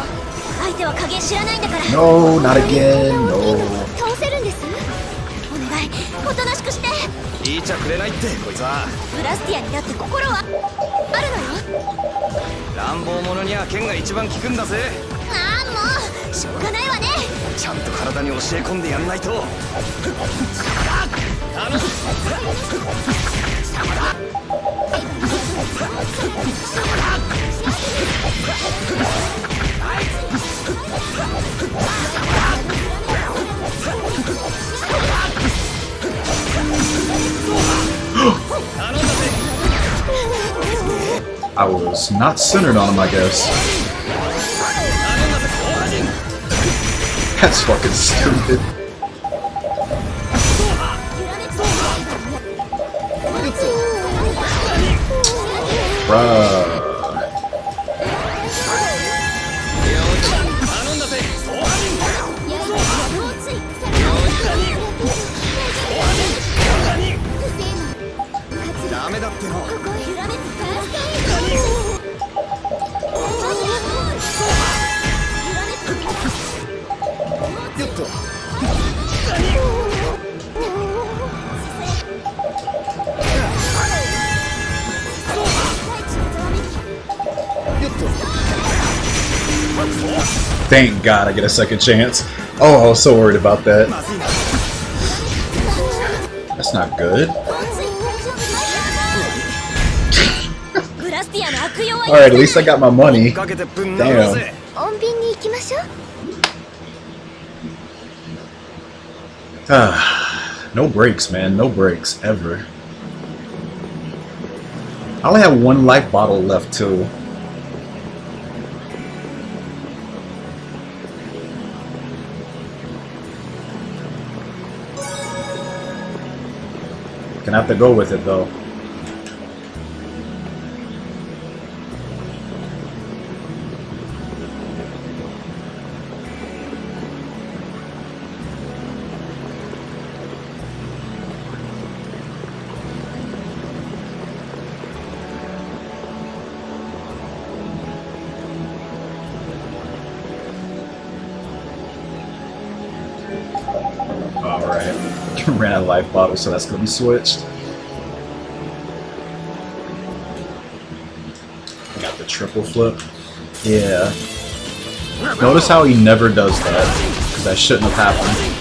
相手は加減知らないんだから。 No, not again. No. 倒せるんです。お願い、おとなしくして。聞いちゃくれないってこいつは。ブラスティアにだって心はあるのよ。乱暴者には剣が一番効くんだぜ。ああ、もうしょうがないわね。ちゃんと体に教え込んでやんないと。I was not centered on him, I guess. That's fucking stupid. Bruh. Thank God I get a second chance. Oh, I was so worried about that. That's not good. Alright, at least I got my money. Damn. No breaks, man. No breaks, ever. I only have one life bottle left, too. Gonna have to go with it, though. Ran out of life bottles, so that's gonna be switched. Got the triple flip. Yeah. Notice how he never does that, because that shouldn't have happened.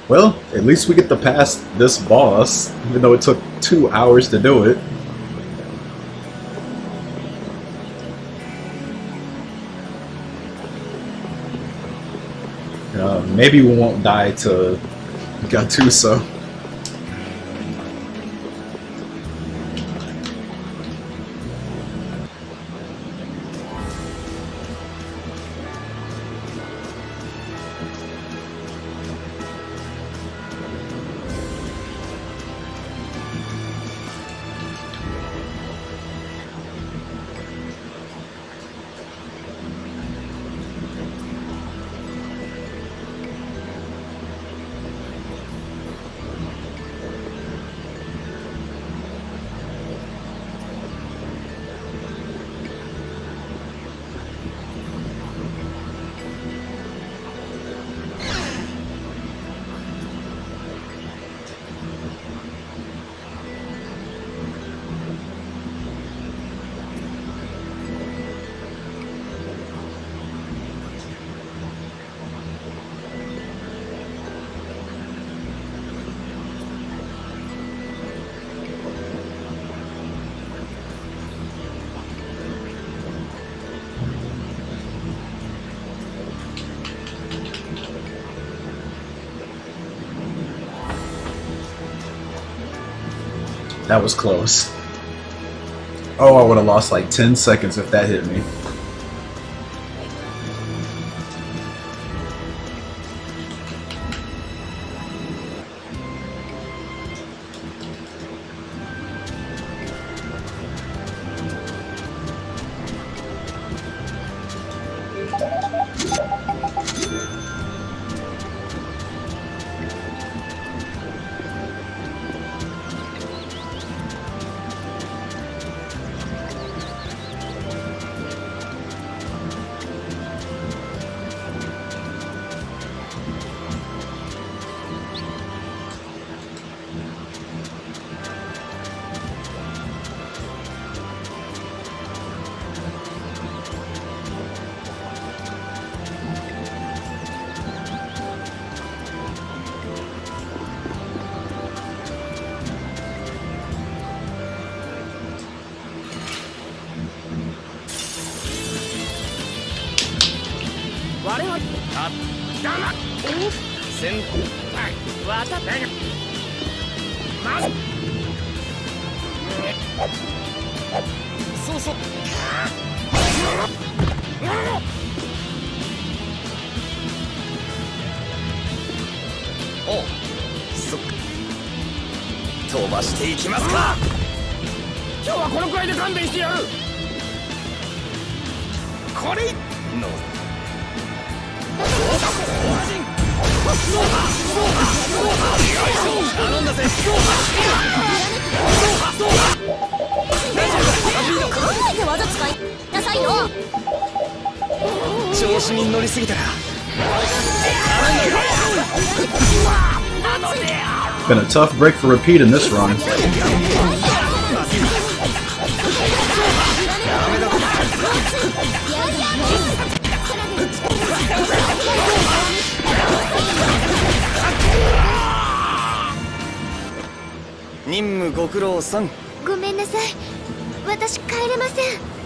Well, at least we get to pass this boss, even though it took 2 hours to do it. Maybe we won't die to Gattuso. That was close. Oh, I would have lost like 10 seconds if that hit me.おう、そっか。飛ばしていきますか。今日はこのくらいで勘弁してやる。これの頼んだぜ。考えて技使いなさいよ。調子に乗りすぎたか。Been a tough break for repeat in this run. Nimmu ご苦労さん。ごめんなさい。私帰れません。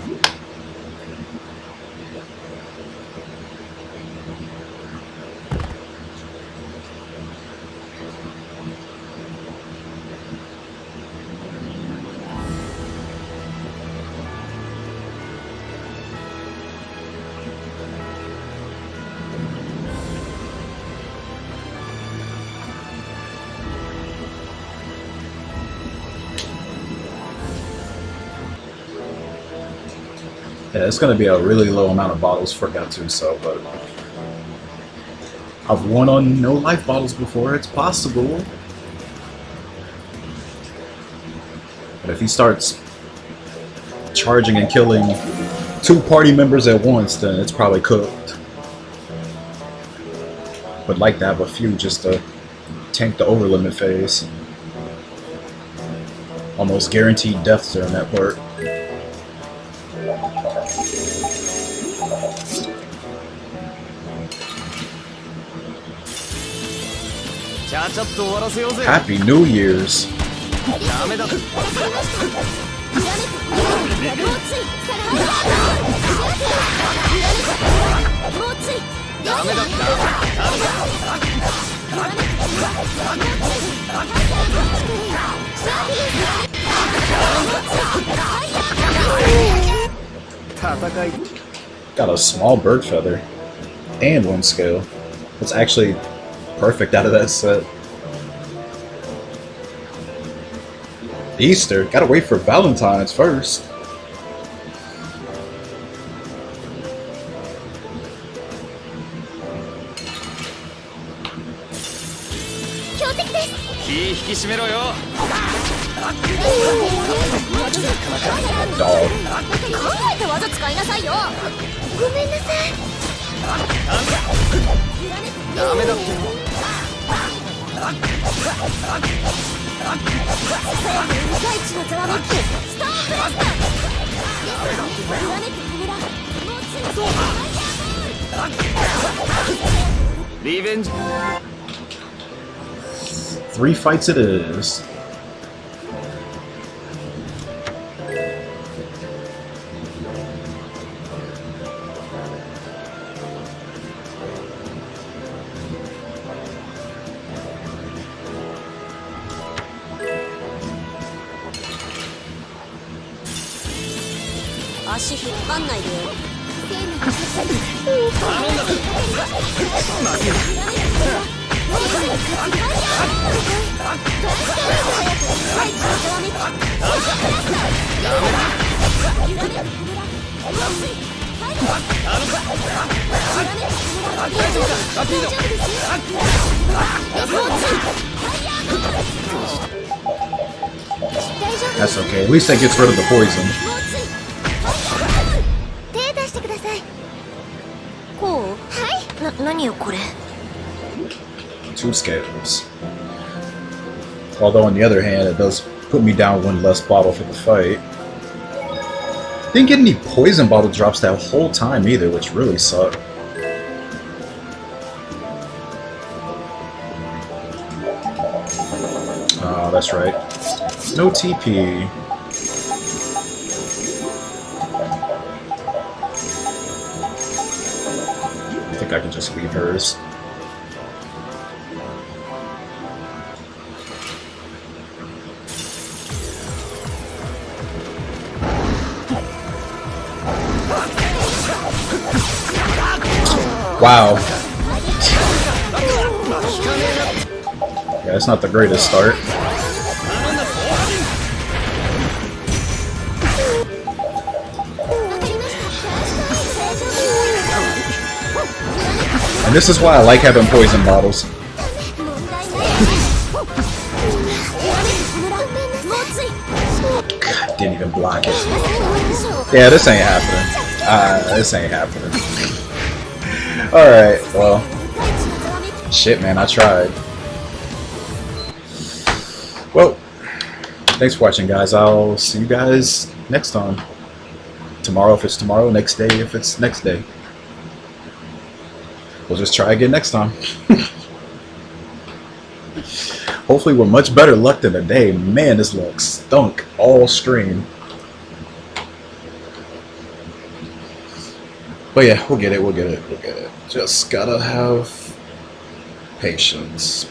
Yeah, it's going to be a really low amount of bottles for Gattuso, but I've won on no life bottles before. It's possible. But if he starts charging and killing 2 party members at once, then it's probably cooked. Would like to have a few just to tank the over limit phase. Almost guaranteed deaths during that part. ちゃちゃっと終わらせようぜ。 Happy New Year's. ダメだ。ダメだ。 Got a small bird feather and 1 scale. That's actually perfect out of that set. Easter, gotta wait for Valentine's first. Dog. 考えて技使いなさいよ。ごめんなさい。ダメだって。大地のざわめきスターブラスター。リベンジ。 3 fights it is. That's okay. At least that gets rid of the poison. 手出してください。こう？はい。何よこれ。 2 scales. Although on the other hand, it does put me down 1 less bottle for the fight. Didn't get any poison bottle drops that whole time either, which really sucked. Oh, that's right. No TP. I think I can just leave hers. Wow. Yeah, it's not the greatest start. And this is why I like having poison bottles. God, didn't even block it. Yeah, this ain't happening. This ain't happening. Alright, well. Shit, man, I tried. Well, thanks for watching, guys. I'll see you guys next time. Tomorrow if it's tomorrow, next day if it's next day. We'll just try again next time. Hopefully with much better luck than today. Man, this luck stunk all stream. But yeah, we'll get it, we'll get it, we'll get it. Just gotta have patience.